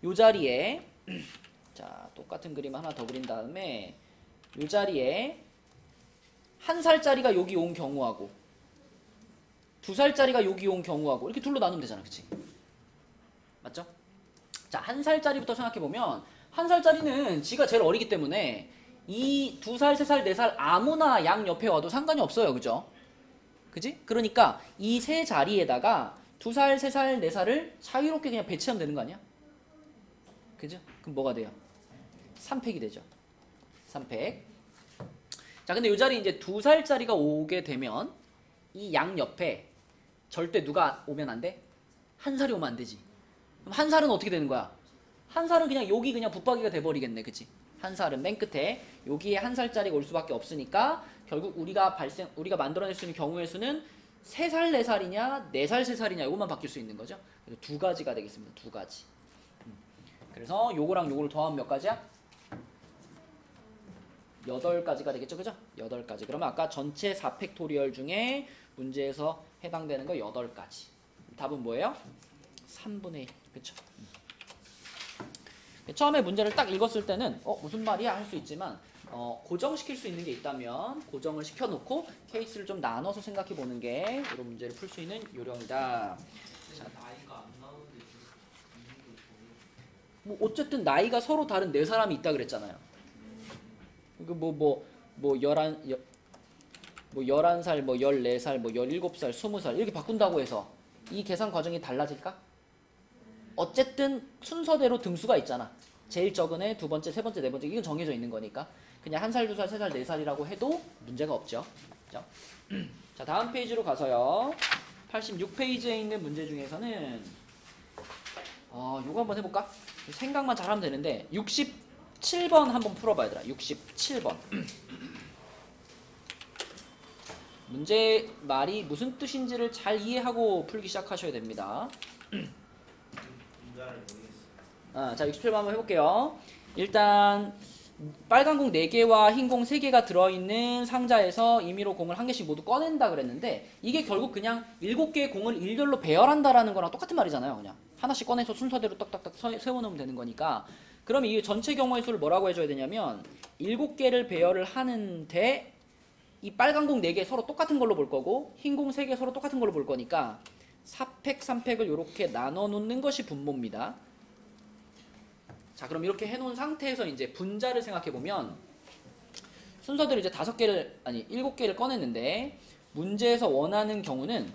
요 자리에 자 똑같은 그림 하나 더 그린 다음에 요 자리에 1살짜리가 여기 온 경우하고 2살짜리가 여기 온 경우하고 이렇게 둘로 나누면 되잖아. 그치? 맞죠? 자, 1살짜리부터 생각해보면 1살짜리는 지가 제일 어리기 때문에 이 2살, 3살, 4살 아무나 양 옆에 와도 상관이 없어요. 그죠? 그지? 그러니까 이 세 자리에다가 2살, 3살, 4살을 자유롭게 그냥 배치하면 되는 거 아니야? 그죠? 그럼 뭐가 돼요? 3팩이 되죠. 3팩. 자, 근데 이 자리에 이제 2살짜리가 오게 되면 이 양 옆에 절대 누가 오면 안 돼? 1살이 오면 안 되지. 그럼 1살은 어떻게 되는 거야? 1살은 그냥 여기 그냥 붙박이가 돼버리겠네. 그치? 1살은 맨 끝에 여기에 1살짜리가 올 수밖에 없으니까 결국 우리가 만들어낼 수 있는 경우의 수는 3살, 4살이냐 4살, 3살이냐 이것만 바뀔 수 있는 거죠. 그래서 2가지가 되겠습니다. 2가지. 그래서 요거랑 요거를 더하면 몇 가지야? 8가지가 되겠죠. 그죠? 8가지. 그러면 아까 전체 4팩토리얼 중에 문제에서 해당되는 거 8가지. 답은 뭐예요? 3분의 1. 그쵸? 처음에 문제를 딱 읽었을 때는 무슨 말이야? 할 수 있지만 고정시킬 수 있는 게 있다면 고정을 시켜놓고 케이스를 좀 나눠서 생각해 보는 게 이런 문제를 풀 수 있는 요령이다. 자,
나이가 안 나오는데
뭐 어쨌든 나이가 서로 다른 4사람이 있다 그랬잖아요. 그 뭐 11살, 뭐 14살, 뭐 17살, 20살 이렇게 바꾼다고 해서 이 계산 과정이 달라질까? 어쨌든 순서대로 등수가 있잖아. 제일 적은 애, 두 번째, 세 번째, 네 번째 이건 정해져 있는 거니까 그냥 1살, 2살, 3살, 4살이라고 해도 문제가 없죠. 그죠? 자, 다음 페이지로 가서요. 86페이지에 있는 문제 중에서는 요거 한번 해볼까? 생각만 잘하면 되는데 67번 한번 풀어봐 얘들아. 67번 문제 말이 무슨 뜻인지를 잘 이해하고 풀기 시작하셔야 됩니다.
문자를 모르겠어요.
자, 67번 한번 해볼게요. 일단 빨간 공 4개와 흰 공 3개가 들어있는 상자에서 임의로 공을 한 개씩 모두 꺼낸다 그랬는데 이게 결국 그냥 7개의 공을 일렬로 배열한다라는 거랑 똑같은 말이잖아요. 그냥 하나씩 꺼내서 순서대로 딱딱딱 세워놓으면 되는 거니까 그럼 이 전체 경우의 수를 뭐라고 해줘야 되냐면 7개를 배열을 하는데 이 빨간 공 4개 서로 똑같은 걸로 볼 거고 흰 공 3개 서로 똑같은 걸로 볼 거니까 4팩, 3팩을 이렇게 나눠 놓는 것이 분모입니다. 자, 그럼 이렇게 해놓은 상태에서 이제 분자를 생각해보면 순서대로 이제 7개를 꺼냈는데 문제에서 원하는 경우는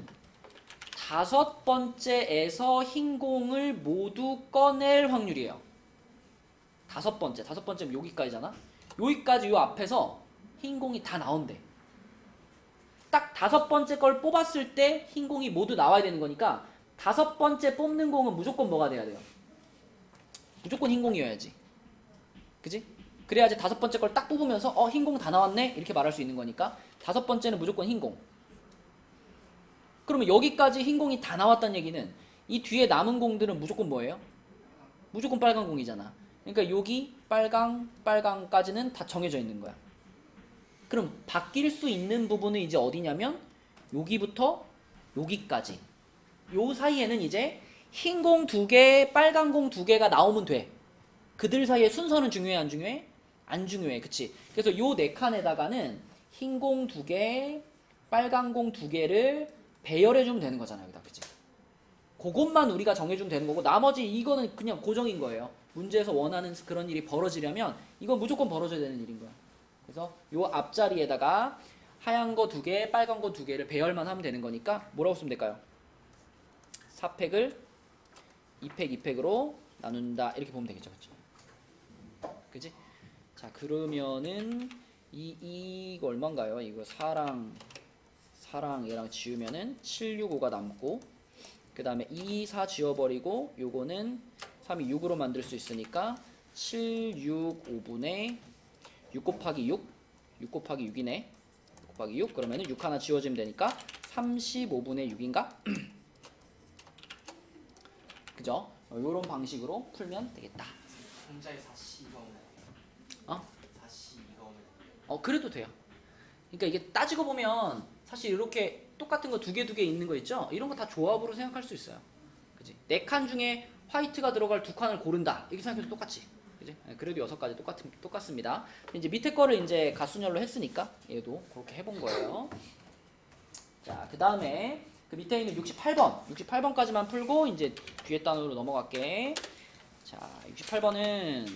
5번째에서 흰 공을 모두 꺼낼 확률이에요. 5번째면 여기까지잖아. 여기까지 요 앞에서 흰 공이 다 나온대. 딱 5번째 걸 뽑았을 때 흰 공이 모두 나와야 되는 거니까 5번째 뽑는 공은 무조건 뭐가 돼야 돼요? 무조건 흰 공이어야지. 그지? 그래야지 5번째 걸 딱 뽑으면서 흰 공 다 나왔네? 이렇게 말할 수 있는 거니까 5번째는 무조건 흰 공. 그러면 여기까지 흰 공이 다 나왔다는 얘기는 이 뒤에 남은 공들은 무조건 뭐예요? 무조건 빨간 공이잖아. 그러니까 여기 빨강까지는 다 정해져 있는 거야. 그럼 바뀔 수 있는 부분은 이제 어디냐면 여기부터 여기까지. 요 사이에는 이제 흰 공 2개, 빨간 공 2개가 나오면 돼. 그들 사이의 순서는 중요해, 안 중요해? 안 중요해, 그치? 그래서 요 4칸에다가는 흰 공 2개, 빨간 공 2개를 배열해주면 되는 거잖아요, 여기다, 그치? 그것만 우리가 정해주면 되는 거고 나머지 이거는 그냥 고정인 거예요. 문제에서 원하는 그런 일이 벌어지려면 이건 무조건 벌어져야 되는 일인 거야. 그래서 요 앞자리에다가 하얀 거 2개, 빨간 거 2개를 배열만 하면 되는 거니까 뭐라고 쓰면 될까요? 4팩을 2팩, 2팩으로 나눈다 이렇게 보면 되겠죠, 그치? 그치? 자, 그러면은 이거 얼마인가요? 이거 4랑 얘랑 지우면은 765가 남고 그 다음에 2, 4 지워버리고 요거는 3이 6으로 만들 수 있으니까 7, 6, 5분의 6 곱하기 6 곱하기 6이네. 6 곱하기 6 그러면은 6 하나 지워지면 되니까 35분의 6인가? 그죠? 요런 방식으로 풀면 되겠다.
공자의 4시 이거면
어?
4시 이거면
그래도 돼요. 그러니까 이게 따지고 보면 사실 이렇게 똑같은 거 두 개 있는 거 있죠? 이런 거 다 조합으로 생각할 수 있어요. 그지? 4칸 중에 화이트가 들어갈 2칸을 고른다. 이렇게 생각해도 똑같지. 그지? 그래도 6가지 똑같습니다. 이제 밑에 거를 이제 가순열로 했으니까 얘도 그렇게 해본 거예요. 자, 그 다음에 그 밑에 있는 68번까지만 풀고 이제 뒤에 단으로 넘어갈게. 자, 68번은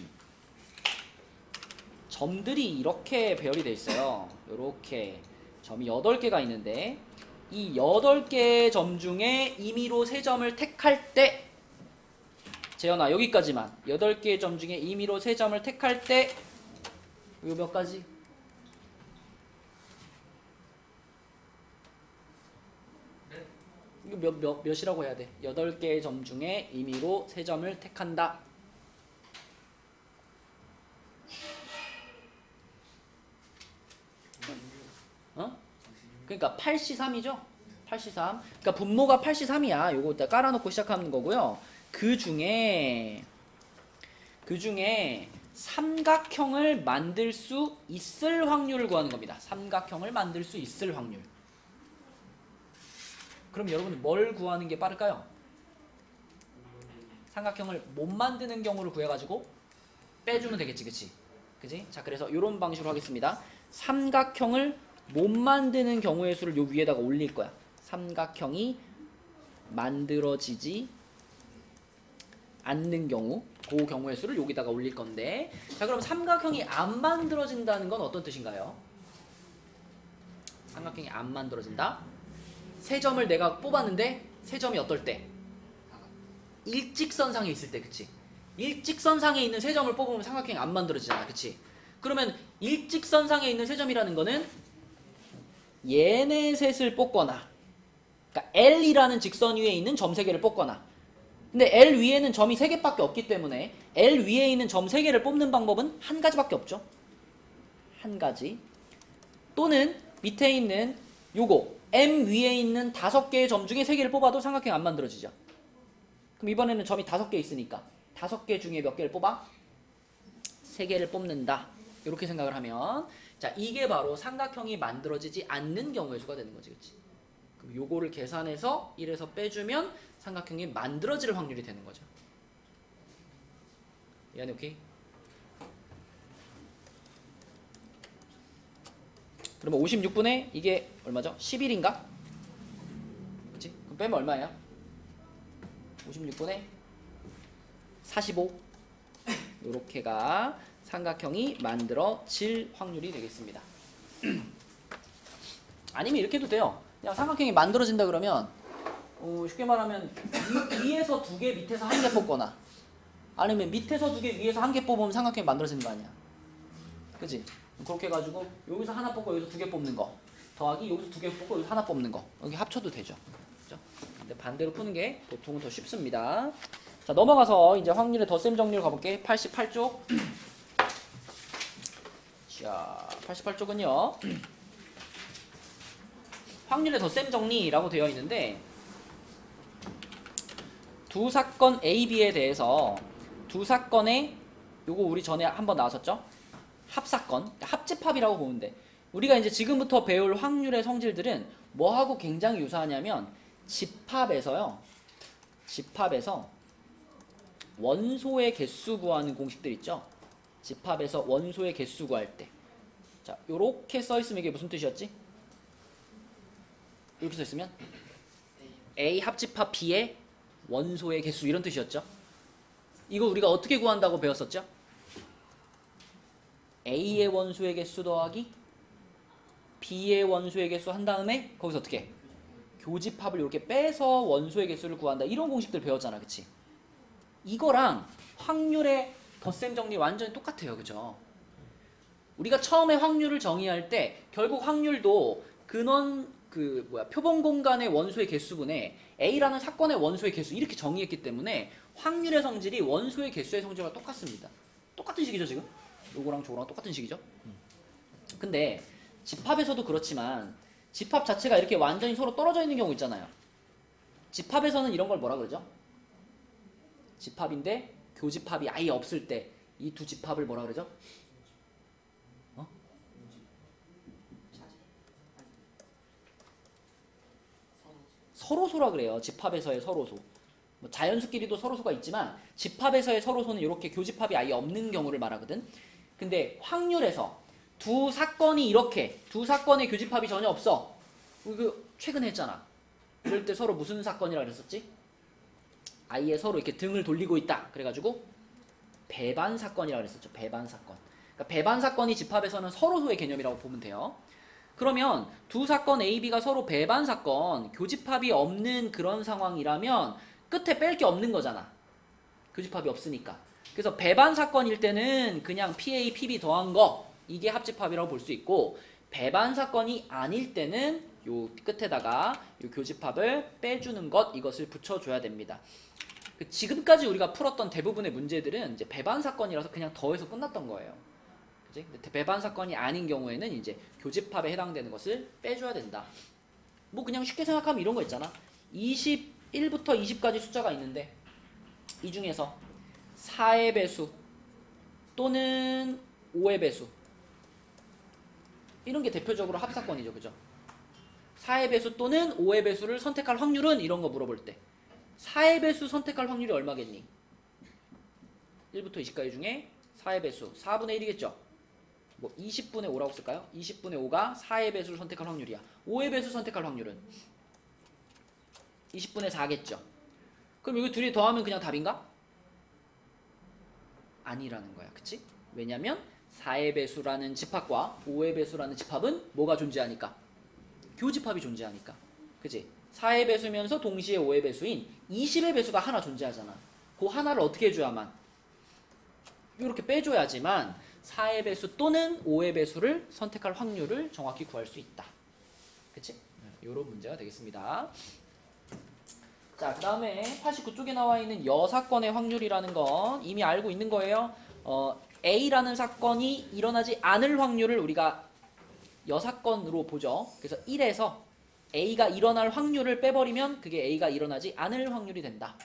점들이 이렇게 배열이 돼 있어요. 이렇게 점이 8개가 있는데 이 8개의 점 중에 임의로 3점을 택할 때 재현아 여기까지만 8개의 점 중에 임의로 3점을 택할 때 이거 몇 가지?
네?
이거 몇이라고 해야 돼? 8개의 점 중에 임의로 3점을 택한다. 그러니까 8C3이죠? 8C3. 그러니까 분모가 8C3이야. 요거 일단 깔아놓고 시작하는 거고요. 그 중에 삼각형을 만들 수 있을 확률을 구하는 겁니다. 삼각형을 만들 수 있을 확률. 그럼 여러분들 뭘 구하는 게 빠를까요? 삼각형을 못 만드는 경우를 구해가지고 빼주면 되겠지, 그치? 자, 그래서 이런 방식으로 하겠습니다. 삼각형을 못 만드는 경우의 수를 요 위에다가 올릴 거야. 삼각형이 만들어지지 않는 경우, 그 경우의 수를 여기다가 올릴 건데, 자, 그럼 삼각형이 안 만들어진다는 건 어떤 뜻인가요? 삼각형이 안 만들어진다. 3점을 내가 뽑았는데 3점이 어떨 때? 일직선상에 있을 때, 그치? 일직선상에 있는 3점을 뽑으면 삼각형이 안 만들어지잖아, 그치? 그러면 일직선상에 있는 3점이라는 거는 얘네 셋을 뽑거나, 그러니까 L이라는 직선 위에 있는 점 3개를 뽑거나, 근데 L 위에는 점이 3개밖에 없기 때문에 L 위에 있는 점 3개를 뽑는 방법은 한 가지밖에 없죠. 한 가지. 또는 밑에 있는 요거 M 위에 있는 5개의 점 중에 3개를 뽑아도 삼각형 안 만들어지죠. 그럼 이번에는 점이 5개 있으니까 5개 중에 몇 개를 뽑아? 3개를 뽑는다. 이렇게 생각을 하면, 자, 이게 바로 삼각형이 만들어지지 않는 경우의 수가 되는 거지, 그치? 그럼 요거를 계산해서 1에서 빼주면 삼각형이 만들어질 확률이 되는 거죠. 이해하니? 오케이? 그러면 56분의 이게 얼마죠? 11인가? 그치? 그럼 빼면 얼마예요? 56분의 45. 요렇게가 삼각형이 만들어질 확률이 되겠습니다. 아니면 이렇게 해도 돼요. 그냥 삼각형이 만들어진다 그러면 쉽게 말하면 위에서 2개, 밑에서 1개 뽑거나, 아니면 밑에서 2개, 위에서 1개 뽑으면 삼각형이 만들어지는 거 아니야. 그치? 그렇게 해가지고 여기서 하나 뽑고 여기서 2개 뽑는 거 더하기 여기서 2개 뽑고 여기서 하나 뽑는 거, 여기 합쳐도 되죠. 그죠? 근데 반대로 푸는 게 보통은 더 쉽습니다. 자, 넘어가서 이제 확률의 덧셈 정리를 가볼게. 88쪽. 자, 88쪽은요. 확률의 덧셈 정리라고 되어 있는데, 두 사건 A, B에 대해서 두 사건의 요거 우리 전에 한번 나왔었죠? 합사건, 합집합이라고 보면 돼. 우리가 이제 지금부터 배울 확률의 성질들은 뭐하고 굉장히 유사하냐면 집합에서 원소의 개수 구하는 공식들 있죠? 집합에서 원소의 개수 구할 때, 자, 요렇게 써있으면 이게 무슨 뜻이었지? 이렇게 써있으면 A 합집합 B의 원소의 개수, 이런 뜻이었죠? 이거 우리가 어떻게 구한다고 배웠었죠? A의 원소의 개수 더하기 B의 원소의 개수 한 다음에 거기서 어떻게? 교집합을 이렇게 빼서 원소의 개수를 구한다. 이런 공식들 배웠잖아, 그치? 이거랑 확률의 덧셈 정리 완전히 똑같아요, 그죠? 우리가 처음에 확률을 정의할 때 결국 확률도 표본 공간의 원소의 개수분의 A라는 사건의 원소의 개수, 이렇게 정의했기 때문에 확률의 성질이 원소의 개수의 성질과 똑같습니다. 똑같은 식이죠, 지금? 요거랑 저거랑 똑같은 식이죠? 근데 집합에서도 그렇지만 집합 자체가 이렇게 완전히 서로 떨어져 있는 경우 있잖아요. 집합에서는 이런 걸 뭐라 그러죠? 집합인데 교집합이 아예 없을 때 이 두 집합을 뭐라 그러죠? 어? 서로소라 그래요. 집합에서의 서로소. 뭐 자연수끼리도 서로소가 있지만 집합에서의 서로소는 이렇게 교집합이 아예 없는 경우를 말하거든. 근데 확률에서 두 사건이 이렇게 두 사건의 교집합이 전혀 없어. 그 최근에 했잖아. 이럴 때 서로 무슨 사건이라 그랬었지? 아예 서로 이렇게 등을 돌리고 있다. 그래가지고 배반 사건이라 그랬었죠. 배반 사건. 그러니까 배반 사건이 집합에서는 서로소의 개념이라고 보면 돼요. 그러면 두 사건 A, B가 서로 배반 사건, 교집합이 없는 그런 상황이라면 끝에 뺄 게 없는 거잖아. 교집합이 없으니까. 그래서 배반 사건일 때는 그냥 PA, PB 더한 거 이게 합집합이라고 볼 수 있고 배반 사건이 아닐 때는 요 끝에다가 요 교집합을 빼주는 것 이것을 붙여줘야 됩니다. 지금까지 우리가 풀었던 대부분의 문제들은 이제 배반 사건이라서 그냥 더해서 끝났던 거예요. 그치? 근데 배반 사건이 아닌 경우에는 이제 교집합에 해당되는 것을 빼줘야 된다. 뭐 그냥 쉽게 생각하면 이런 거 있잖아. 21부터 20까지 숫자가 있는데 이 중에서 4의 배수 또는 5의 배수 이런 게 대표적으로 합사건이죠. 그죠? 4의 배수 또는 5의 배수를 선택할 확률은 이런 거 물어볼 때 4의 배수 선택할 확률이 얼마겠니? 1부터 20까지 중에 4의 배수 4분의 1이겠죠? 뭐 20분의 5라고 쓸까요? 20분의 5가 4의 배수를 선택할 확률이야. 5의 배수 선택할 확률은 20분의 4겠죠? 그럼 이거 둘이 더하면 그냥 답인가? 아니라는 거야. 그치? 왜냐면 4의 배수라는 집합과 5의 배수라는 집합은 뭐가 존재하니까? 교집합이 존재하니까. 그치? 4의 배수면서 동시에 5의 배수인 20의 배수가 하나 존재하잖아. 그 하나를 어떻게 해줘야만? 이렇게 빼줘야지만 4의 배수 또는 5의 배수를 선택할 확률을 정확히 구할 수 있다. 그치? 이런 문제가 되겠습니다. 자, 그 다음에 89쪽에 나와 있는 여사건의 확률이라는 건 이미 알고 있는 거예요. A라는 사건이 일어나지 않을 확률을 우리가 여사건으로 보죠. 그래서 1에서 A가 일어날 확률을 빼버리면 그게 A가 일어나지 않을 확률이 된다.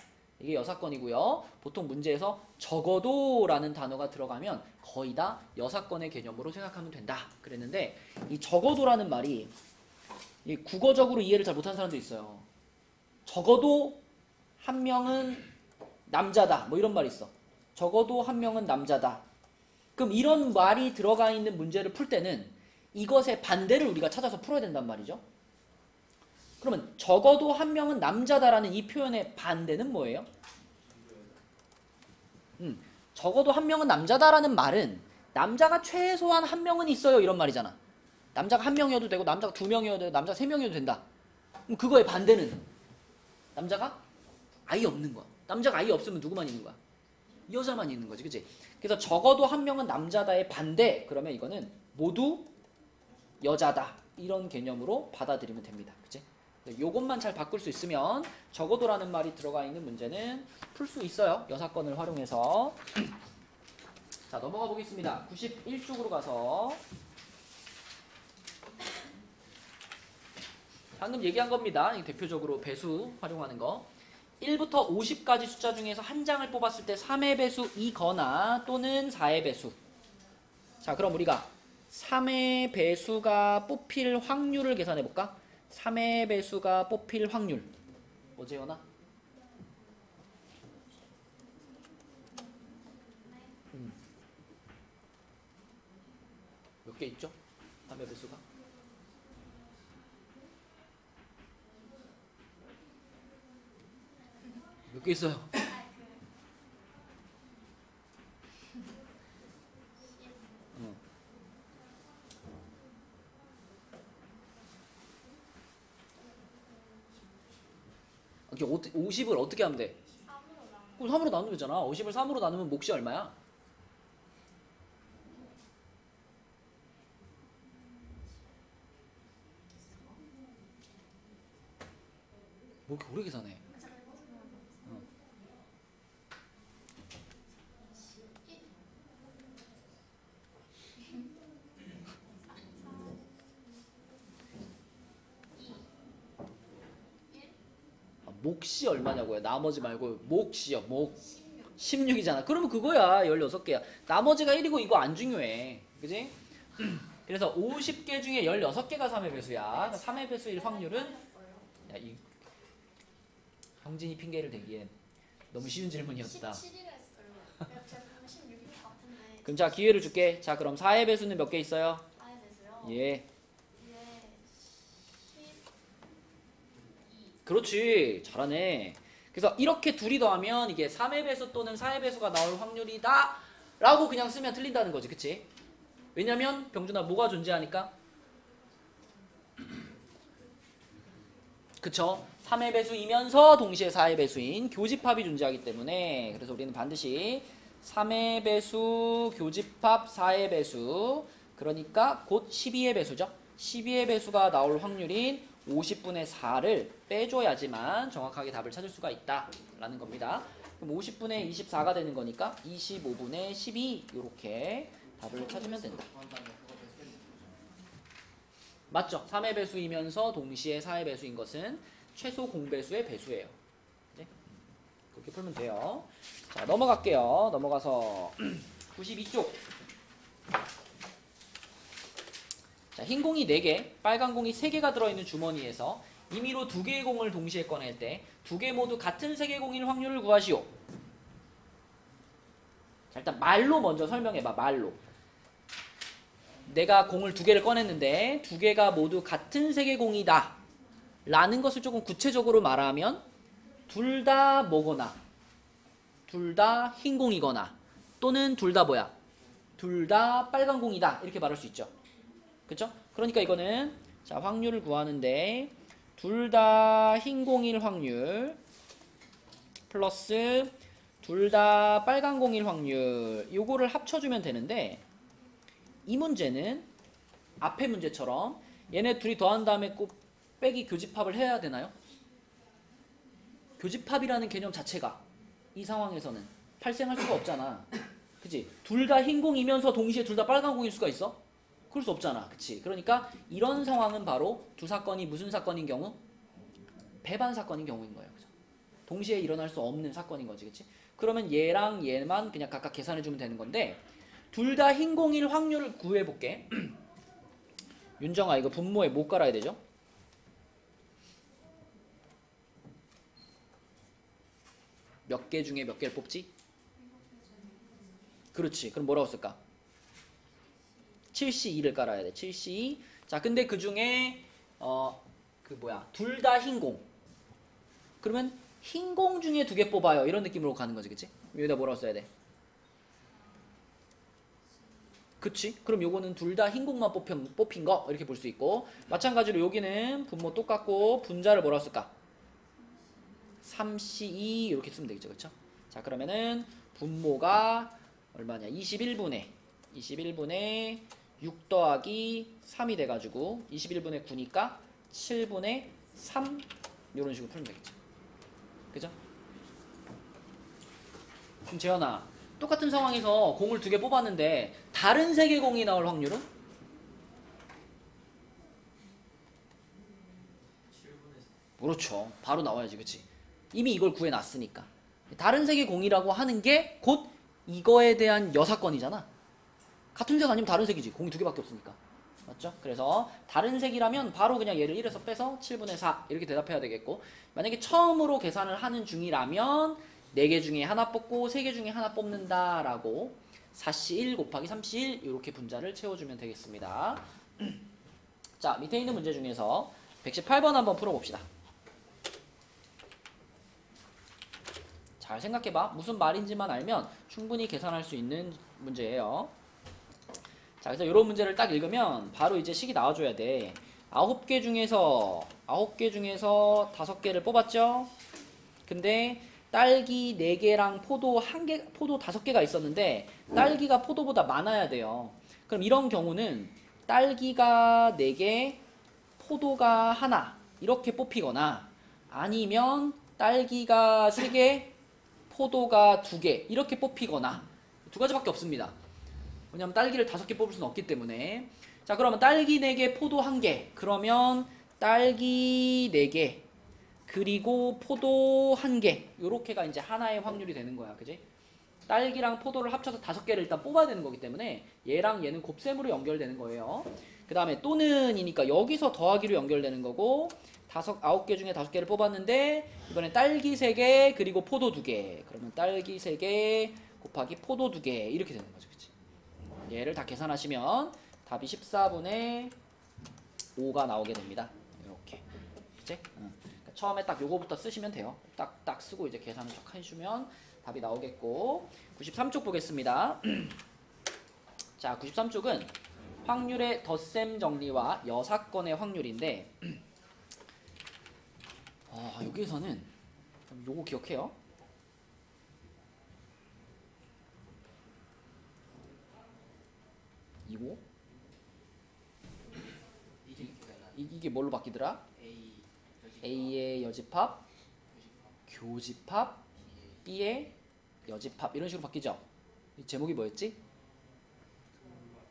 이게 여사건이고요. 보통 문제에서 적어도 라는 단어가 들어가면 거의 다 여사건의 개념으로 생각하면 된다. 그랬는데 이 적어도라는 말이 이 국어적으로 이해를 잘 못하는 사람도 있어요. 적어도 한 명은 남자다. 뭐 이런 말이 있어. 적어도 한 명은 남자다. 그럼 이런 말이 들어가 있는 문제를 풀 때는 이것의 반대를 우리가 찾아서 풀어야 된단 말이죠. 그러면 적어도 한 명은 남자다라는 이 표현의 반대는 뭐예요? 적어도 한 명은 남자다라는 말은 남자가 최소한 한 명은 있어요 이런 말이잖아. 남자가 한 명이어도 되고 남자가 두 명이어도 되고 남자가 세 명이어도 된다. 그럼 그거의 반대는 남자가 아예 없는 거야. 남자가 아예 없으면 누구만 있는 거야? 여자만 있는 거지. 그치? 그래서 적어도 한 명은 남자다의 반대 그러면 이거는 모두 여자다 이런 개념으로 받아들이면 됩니다. 그치? 요것만 잘 바꿀 수 있으면 적어도라는 말이 들어가 있는 문제는 풀 수 있어요. 여사건을 활용해서. 자, 넘어가 보겠습니다. 91쪽으로 가서 방금 얘기한 겁니다. 대표적으로 배수 활용하는 거. 1부터 50까지 숫자 중에서 한 장을 뽑았을 때 3의 배수이거나 또는 4의 배수. 자, 그럼 우리가 3의 배수가 뽑힐 확률을 계산해 볼까? 3의 배수가 뽑힐 확률. 뭐 재현아? 몇 개 있죠? 3의 배수가? 몇 개 있어요? 이렇게 50을 어떻게 하면 돼? 3으로 나누면 되잖아. 50을 3으로 나누면 몫이 얼마야? 뭐 이렇게 오래 계산해? 몫이 얼마냐고요? 나머지 말고 몫이요. 몫. 16이잖아. 그러면 그거야. 16개야. 나머지가 1이고 이거 안 중요해. 그지? 그래서 50개 중에 16개가 3의 배수야. 3의 배수일 확률은 야, 형진이 핑계를 대기엔 너무 쉬운 질문이었다.
17이라 했어요. 제가 보면 16일 것 같은데.
그럼 자, 기회를 줄게. 자, 그럼 4의 배수는 몇 개 있어요?
4에 대해서요.
예.
예. 12.
그렇지. 잘하네. 그래서 이렇게 둘이 더하면 이게 3의 배수 또는 4의 배수가 나올 확률이다 라고 그냥 쓰면 틀린다는 거지. 그치? 왜냐면 병준아 뭐가 존재하니까? 그쵸? 3의 배수이면서 동시에 4의 배수인 교집합이 존재하기 때문에 그래서 우리는 반드시 3의 배수, 교집합, 4의 배수 그러니까 곧 12의 배수죠. 12의 배수가 나올 확률인 50분의 4를 빼줘야지만 정확하게 답을 찾을 수가 있다라는 겁니다. 그럼 50분의 24가 되는 거니까 25분의 12 이렇게 답을 찾으면 된다. 맞죠? 3의 배수이면서 동시에 4의 배수인 것은 최소 공배수의 배수예요. 네? 그렇게 풀면 돼요. 자, 넘어갈게요. 넘어가서 92쪽. 자, 흰 공이 4개, 빨간 공이 3개가 들어있는 주머니에서 임의로 2개의 공을 동시에 꺼낼 때 2개 모두 같은 색의 공일 확률을 구하시오. 자, 일단 말로 먼저 설명해봐. 말로. 내가 공을 2개를 꺼냈는데 2개가 모두 같은 색의 공이다 라는 것을 조금 구체적으로 말하면 둘 다 뭐거나 둘 다 흰 공이거나 또는 둘 다 뭐야? 둘 다 빨간 공이다 이렇게 말할 수 있죠. 그쵸? 그러니까 이거는 자 확률을 구하는데 둘 다 흰 공일 확률 플러스 둘 다 빨간 공일 확률 요거를 합쳐주면 되는데 이 문제는 앞의 문제처럼 얘네 둘이 더한 다음에 꼭 빼기 교집합을 해야 되나요? 교집합이라는 개념 자체가 이 상황에서는 발생할 수가 없잖아. 그치? 둘 다 흰 공이면서 동시에 둘 다 빨간 공일 수가 있어? 그럴 수 없잖아. 그치? 그러니까 이런 상황은 바로 두 사건이 무슨 사건인 경우? 배반 사건인 경우인 거예요. 그죠? 동시에 일어날 수 없는 사건인 거지. 그치? 그러면 얘랑 얘만 그냥 각각 계산해주면 되는 건데 둘 다 흰 공일 확률을 구해볼게. 윤정아 이거 분모에 뭐 깔아야 되죠? 몇 개 중에 몇 개를 뽑지? 그렇지. 그럼 뭐라고 쓸까? 7C2를 깔아야 돼. 7C2. 자, 근데 그 중에 둘 다 흰 공. 그러면 흰 공 중에 2개 뽑아요. 이런 느낌으로 가는 거지. 그치? 여기다 뭐라고 써야 돼? 그치? 그럼 요거는 둘 다 흰 공만 뽑힌 거 이렇게 볼 수 있고 마찬가지로 여기는 분모 똑같고 분자를 뭐라고 쓸까? 3C2 이렇게 쓰면 되겠죠. 그쵸? 자 그러면은 분모가 얼마냐? 21분의 6 더하기 3이 돼가지고 21분의 9니까 7분의 3 이런 식으로 풀면 되겠죠. 그죠? 그럼 재현아 똑같은 상황에서 공을 2개 뽑았는데 다른 색의 공이 나올 확률은?
7분의
그렇죠. 바로 나와야지. 그치? 이미 이걸 구해놨으니까. 다른 색의 공이라고 하는 게 곧 이거에 대한 여사건이잖아. 같은 색 아니면 다른 색이지. 공이 2개밖에 없으니까. 맞죠? 그래서 다른 색이라면 바로 그냥 얘를 1에서 빼서 7분의 4 이렇게 대답해야 되겠고 만약에 처음으로 계산을 하는 중이라면 4개 중에 하나 뽑고 3개 중에 하나 뽑는다 라고 4C1 곱하기 3C1 이렇게 분자를 채워주면 되겠습니다. 자 밑에 있는 문제 중에서 118번 한번 풀어봅시다. 잘 생각해봐. 무슨 말인지만 알면 충분히 계산할 수 있는 문제예요. 자 그래서 이런 문제를 딱 읽으면 바로 이제 식이 나와줘야 돼. 9개 중에서 5개를 뽑았죠. 근데 딸기 4개랑 포도 5개가 있었는데 딸기가 포도보다 많아야 돼요. 그럼 이런 경우는 딸기가 4개, 포도가 하나 이렇게 뽑히거나 아니면 딸기가 3개, 포도가 2개 이렇게 뽑히거나 2가지밖에 없습니다. 왜냐면 딸기를 5개 뽑을 수는 없기 때문에. 자 그러면 딸기 4개, 포도 1개. 그러면 딸기 4개 그리고 포도 1개 요렇게가 이제 하나의 확률이 되는 거야. 그지? 딸기랑 포도를 합쳐서 5개를 일단 뽑아야 되는 거기 때문에 얘랑 얘는 곱셈으로 연결되는 거예요. 그 다음에 또는이니까 여기서 더하기로 연결되는 거고 9개 중에 5개를 뽑았는데 이번엔 딸기 3개 그리고 포도 2개. 그러면 딸기 3개 곱하기 포도 2개 이렇게 되는 거죠. 그치? 얘를 다 계산하시면 답이 14분의 5가 나오게 됩니다. 이렇게. 그치? 그러니까 처음에 딱 요거부터 쓰시면 돼요. 딱 쓰고 이제 계산을 쫙 해주면 답이 나오겠고 93쪽 보겠습니다. 자, 93쪽은 확률의 덧셈 정리와 여사건의 확률인데 여기에서는 요거 기억해요. 이거 이게 뭘로 바뀌더라? A의 여집합, 교집합, B의 여집합 이런 식으로 바뀌죠? 이 제목이 뭐였지?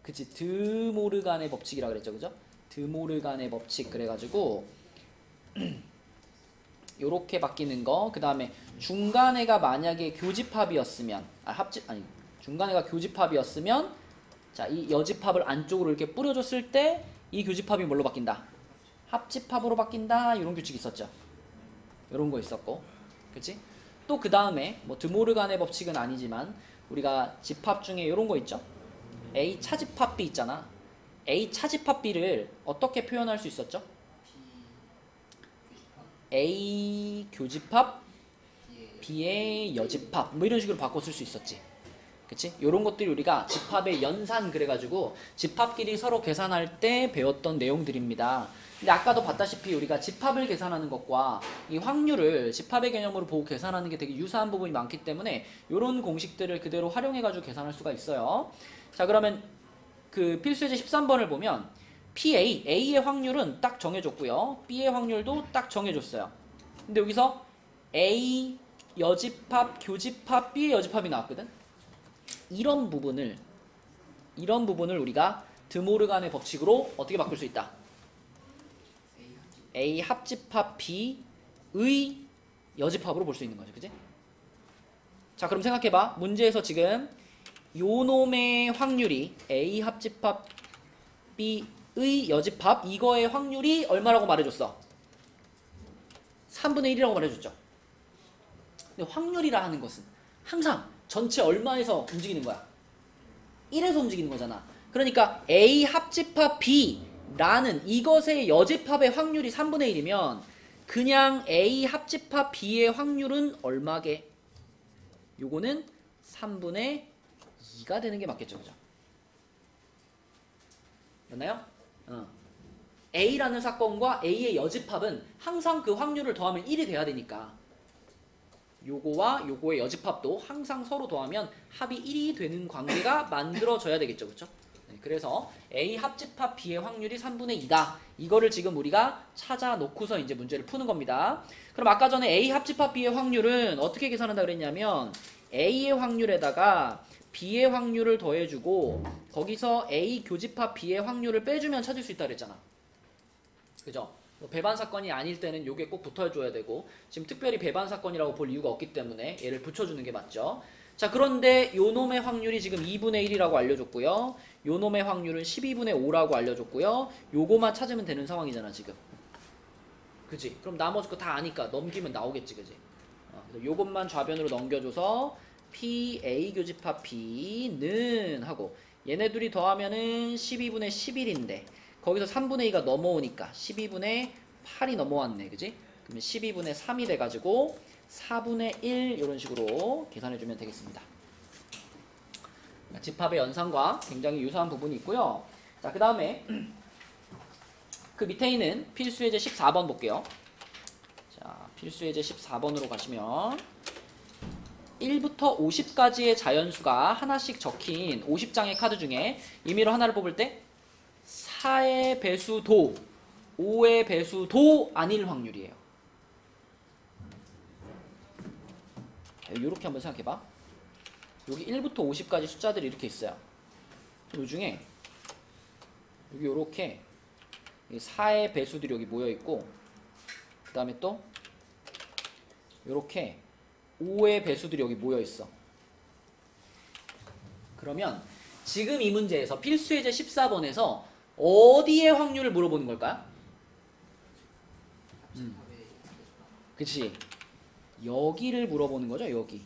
그치, 드모르간의 법칙이라 그랬죠, 그죠? 드모르간의 법칙 그래가지고 요렇게 바뀌는 거. 그 다음에 중간에가 만약에 교집합이었으면 중간에가 교집합이었으면 자, 이 여집합을 안쪽으로 이렇게 뿌려줬을 때 이 교집합이 뭘로 바뀐다? 합집합으로 바뀐다. 이런 규칙이 있었죠. 이런 거 있었고, 그치? 또 그 다음에 뭐 드모르간의 법칙은 아니지만 우리가 집합 중에 이런 거 있죠. A 차집합 B 있잖아. A 차집합 B를 어떻게 표현할 수 있었죠? A 교집합 B의 여집합 뭐 이런 식으로 바꿔 쓸 수 있었지. 그치? 요런 것들이 우리가 집합의 연산 그래가지고 집합끼리 서로 계산할 때 배웠던 내용들입니다. 근데 아까도 봤다시피 우리가 집합을 계산하는 것과 이 확률을 집합의 개념으로 보고 계산하는 게 되게 유사한 부분이 많기 때문에 요런 공식들을 그대로 활용해가지고 계산할 수가 있어요. 자, 그러면 그 필수예제 13번을 보면 PA, A의 확률은 딱 정해줬고요. B의 확률도 딱 정해줬어요. 근데 여기서 A 여집합, 교집합, B의 여집합이 나왔거든. 이런 부분을 우리가 드모르간의 법칙으로 어떻게 바꿀 수 있다? A 합집합 B의 여집합으로 볼 수 있는 거죠. 그치? 자, 그럼 생각해봐. 문제에서 지금 요 놈의 확률이 A 합집합 B의 여집합 이거의 확률이 얼마라고 말해줬어? 3분의 1이라고 말해줬죠. 근데 확률이라 하는 것은 항상 전체 얼마에서 움직이는 거야? 1에서 움직이는 거잖아. 그러니까 A 합집합 B라는 이것의 여집합의 확률이 3분의 1이면 그냥 A 합집합 B의 확률은 얼마게? 요거는 3분의 2가 되는 게 맞겠죠. 그죠? 맞나요? A라는 사건과 A의 여집합은 항상 그 확률을 더하면 1이 돼야 되니까 요거와 요거의 여집합도 항상 서로 더하면 합이 1이 되는 관계가 만들어져야 되겠죠. 그렇죠? 네, 그래서 A 합집합 B의 확률이 3분의 2다. 이거를 지금 우리가 찾아 놓고서 이제 문제를 푸는 겁니다. 그럼 아까 전에 A 합집합 B의 확률은 어떻게 계산한다 그랬냐면 A의 확률에다가 B의 확률을 더해주고 거기서 A 교집합 B의 확률을 빼주면 찾을 수 있다 그랬잖아. 그죠? 뭐 배반 사건이 아닐 때는 요게 꼭 붙어줘야 되고 지금 특별히 배반 사건이라고 볼 이유가 없기 때문에 얘를 붙여주는 게 맞죠. 자, 그런데 요 놈의 확률이 지금 2분의 1이라고 알려줬고요. 요 놈의 확률은 12분의 5라고 알려줬고요. 요거만 찾으면 되는 상황이잖아 지금. 그치? 그럼 나머지 거 다 아니까 넘기면 나오겠지. 그치? 요것만 좌변으로 넘겨줘서 P, A 교집합 B는 하고 얘네 둘이 더하면은 12분의 11인데 거기서 3분의 2가 넘어오니까 12분의 8이 넘어왔네. 그지? 그러면 12분의 3이 돼가지고 4분의 1 이런 식으로 계산해주면 되겠습니다. 집합의 연산과 굉장히 유사한 부분이 있고요. 자, 그 다음에 그 밑에 있는 필수예제 14번 볼게요. 자, 필수예제 14번으로 가시면 1부터 50까지의 자연수가 하나씩 적힌 50장의 카드 중에 임의로 하나를 뽑을 때 4의 배수 도, 5의 배수 도 아닐 확률이에요. 이렇게 한번 생각해봐. 여기 1부터 50까지 숫자들이 이렇게 있어요. 이 중에 여기 이렇게 4의 배수들이 여기 모여있고 그 다음에 또 이렇게 5의 배수들이 여기 모여있어. 그러면 지금 이 문제에서 필수예제 14번에서 어디의 확률을 물어보는 걸까요? 그치? 여기를 물어보는 거죠, 여기.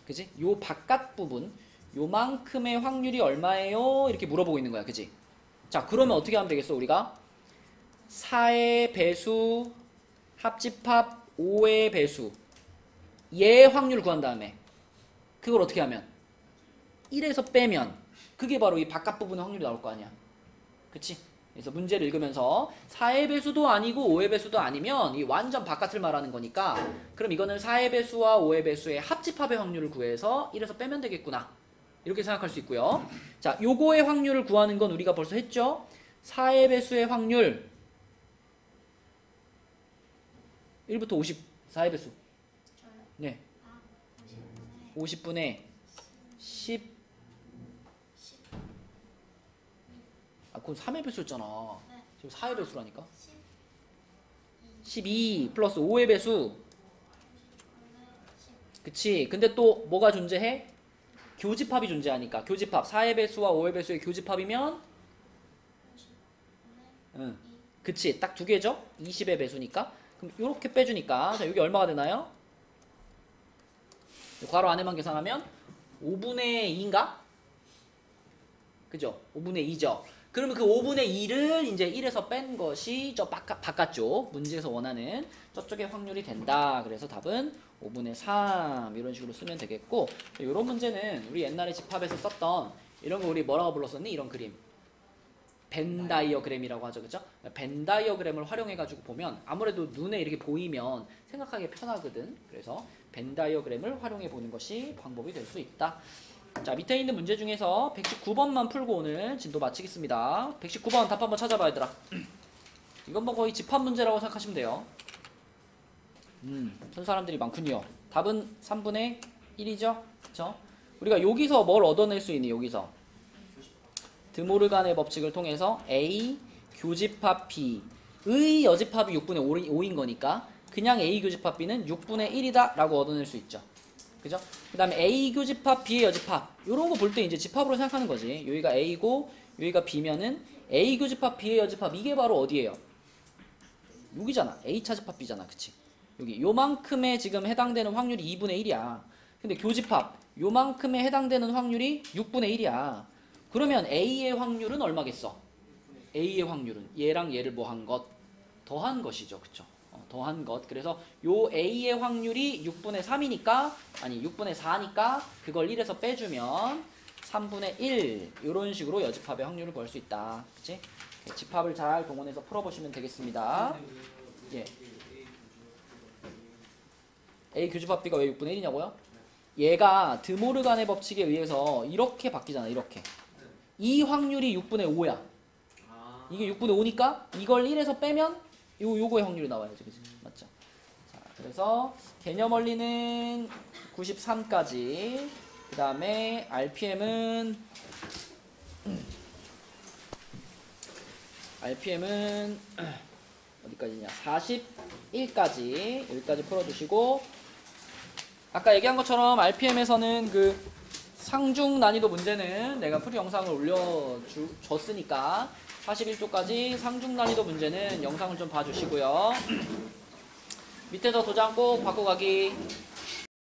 그치? 요 바깥 부분, 요만큼의 확률이 얼마예요? 이렇게 물어보고 있는 거야, 그치? 자, 그러면 어떻게 하면 되겠어, 우리가? 4의 배수, 합집합 5의 배수. 얘의 확률을 구한 다음에 그걸 어떻게 하면? 1에서 빼면 그게 바로 이 바깥 부분의 확률이 나올 거 아니야. 그치? 그래서 문제를 읽으면서 4의 배수도 아니고 5의 배수도 아니면 이 완전 바깥을 말하는 거니까 그럼 이거는 4의 배수와 5의 배수의 합집합의 확률을 구해서 1에서 빼면 되겠구나. 이렇게 생각할 수 있고요. 자, 요거의 확률을 구하는 건 우리가 벌써 했죠? 4의 배수의 확률 1부터 50, 4의 배수.
저요?
네.
아,
50분의 10.
10,
아, 그건 3의 배수였잖아.
네.
지금 4의 배수라니까.
10,
12 플러스 5의 배수.
10,
그치. 근데 또 뭐가 존재해? 교집합이 존재하니까. 교집합. 4의 배수와 5의 배수의 교집합이면? 응. 그치. 딱 두 개죠? 20의 배수니까. 그럼 이렇게 빼주니까. 자, 여기 얼마가 되나요? 괄호 안에만 계산하면 5분의 2인가? 그죠? 5분의 2죠. 그러면 그 5분의 2를 이제 1에서 뺀 것이 저 바깥쪽 문제에서 원하는 저쪽의 확률이 된다. 그래서 답은 5분의 3 이런 식으로 쓰면 되겠고 이런 문제는 우리 옛날에 집합에서 썼던 이런 거 우리 뭐라고 불렀었니? 이런 그림. 벤 다이어그램이라고 하죠. 그죠? 벤 다이어그램을 활용해가지고 보면 아무래도 눈에 이렇게 보이면 생각하기 편하거든. 그래서 벤 다이어그램을 활용해 보는 것이 방법이 될 수 있다. 자, 밑에 있는 문제 중에서 119번만 풀고 오늘 진도 마치겠습니다. 119번 답 한번 찾아봐 얘들아. 이건 뭐 거의 집합 문제라고 생각하시면 돼요. 푼 사람들이 많군요. 답은 3분의 1이죠? 그쵸? 우리가 여기서 뭘 얻어낼 수 있니? 여기서 드모르간의 법칙을 통해서 A 교집합 B의 여집합이 6분의 5인 거니까 그냥 A 교집합 B는 6분의 1이다 라고 얻어낼 수 있죠. 그죠? 그 다음에 A 교집합 B의 여집합 이런 거 볼 때 이제 집합으로 생각하는 거지. 여기가 A고 여기가 B면은 A 교집합 B의 여집합 이게 바로 어디예요? 여기잖아. A 차집합 B잖아. 그치? 여기 요만큼에 지금 해당되는 확률이 2분의 1이야. 근데 교집합 요만큼에 해당되는 확률이 6분의 1이야. 그러면 A의 확률은 얼마겠어? A의 확률은 얘랑 얘를 뭐 한 것? 더한 것이죠. 그쵸? 더한 것. 그래서 요 A의 확률이 6분의 3이니까 아니 6분의 4니까 그걸 1에서 빼주면 3분의 1 이런 식으로 여집합의 확률을 구할 수 있다. 그치? 집합을 잘 동원해서 풀어보시면 되겠습니다. 예. A 교집합 B가 왜 6분의 1이냐고요? 얘가 드모르간의 법칙에 의해서 이렇게 바뀌잖아. 이렇게. 이 확률이 6분의 5야. 이게 6분의 5니까 이걸 1에서 빼면 요거의 확률이 나와야지. 그치? 맞죠? 자, 그래서 개념 원리는 93까지. 그 다음에 RPM은 어디까지냐? 41까지. 여기까지 풀어주시고 아까 얘기한 것처럼 RPM에서는 그 상중 난이도 문제는 내가 풀이 영상을 올려줬으니까 41쪽까지 상중 난이도 문제는 영상을 좀 봐주시고요. 밑에서 도장 꼭 받고 가기.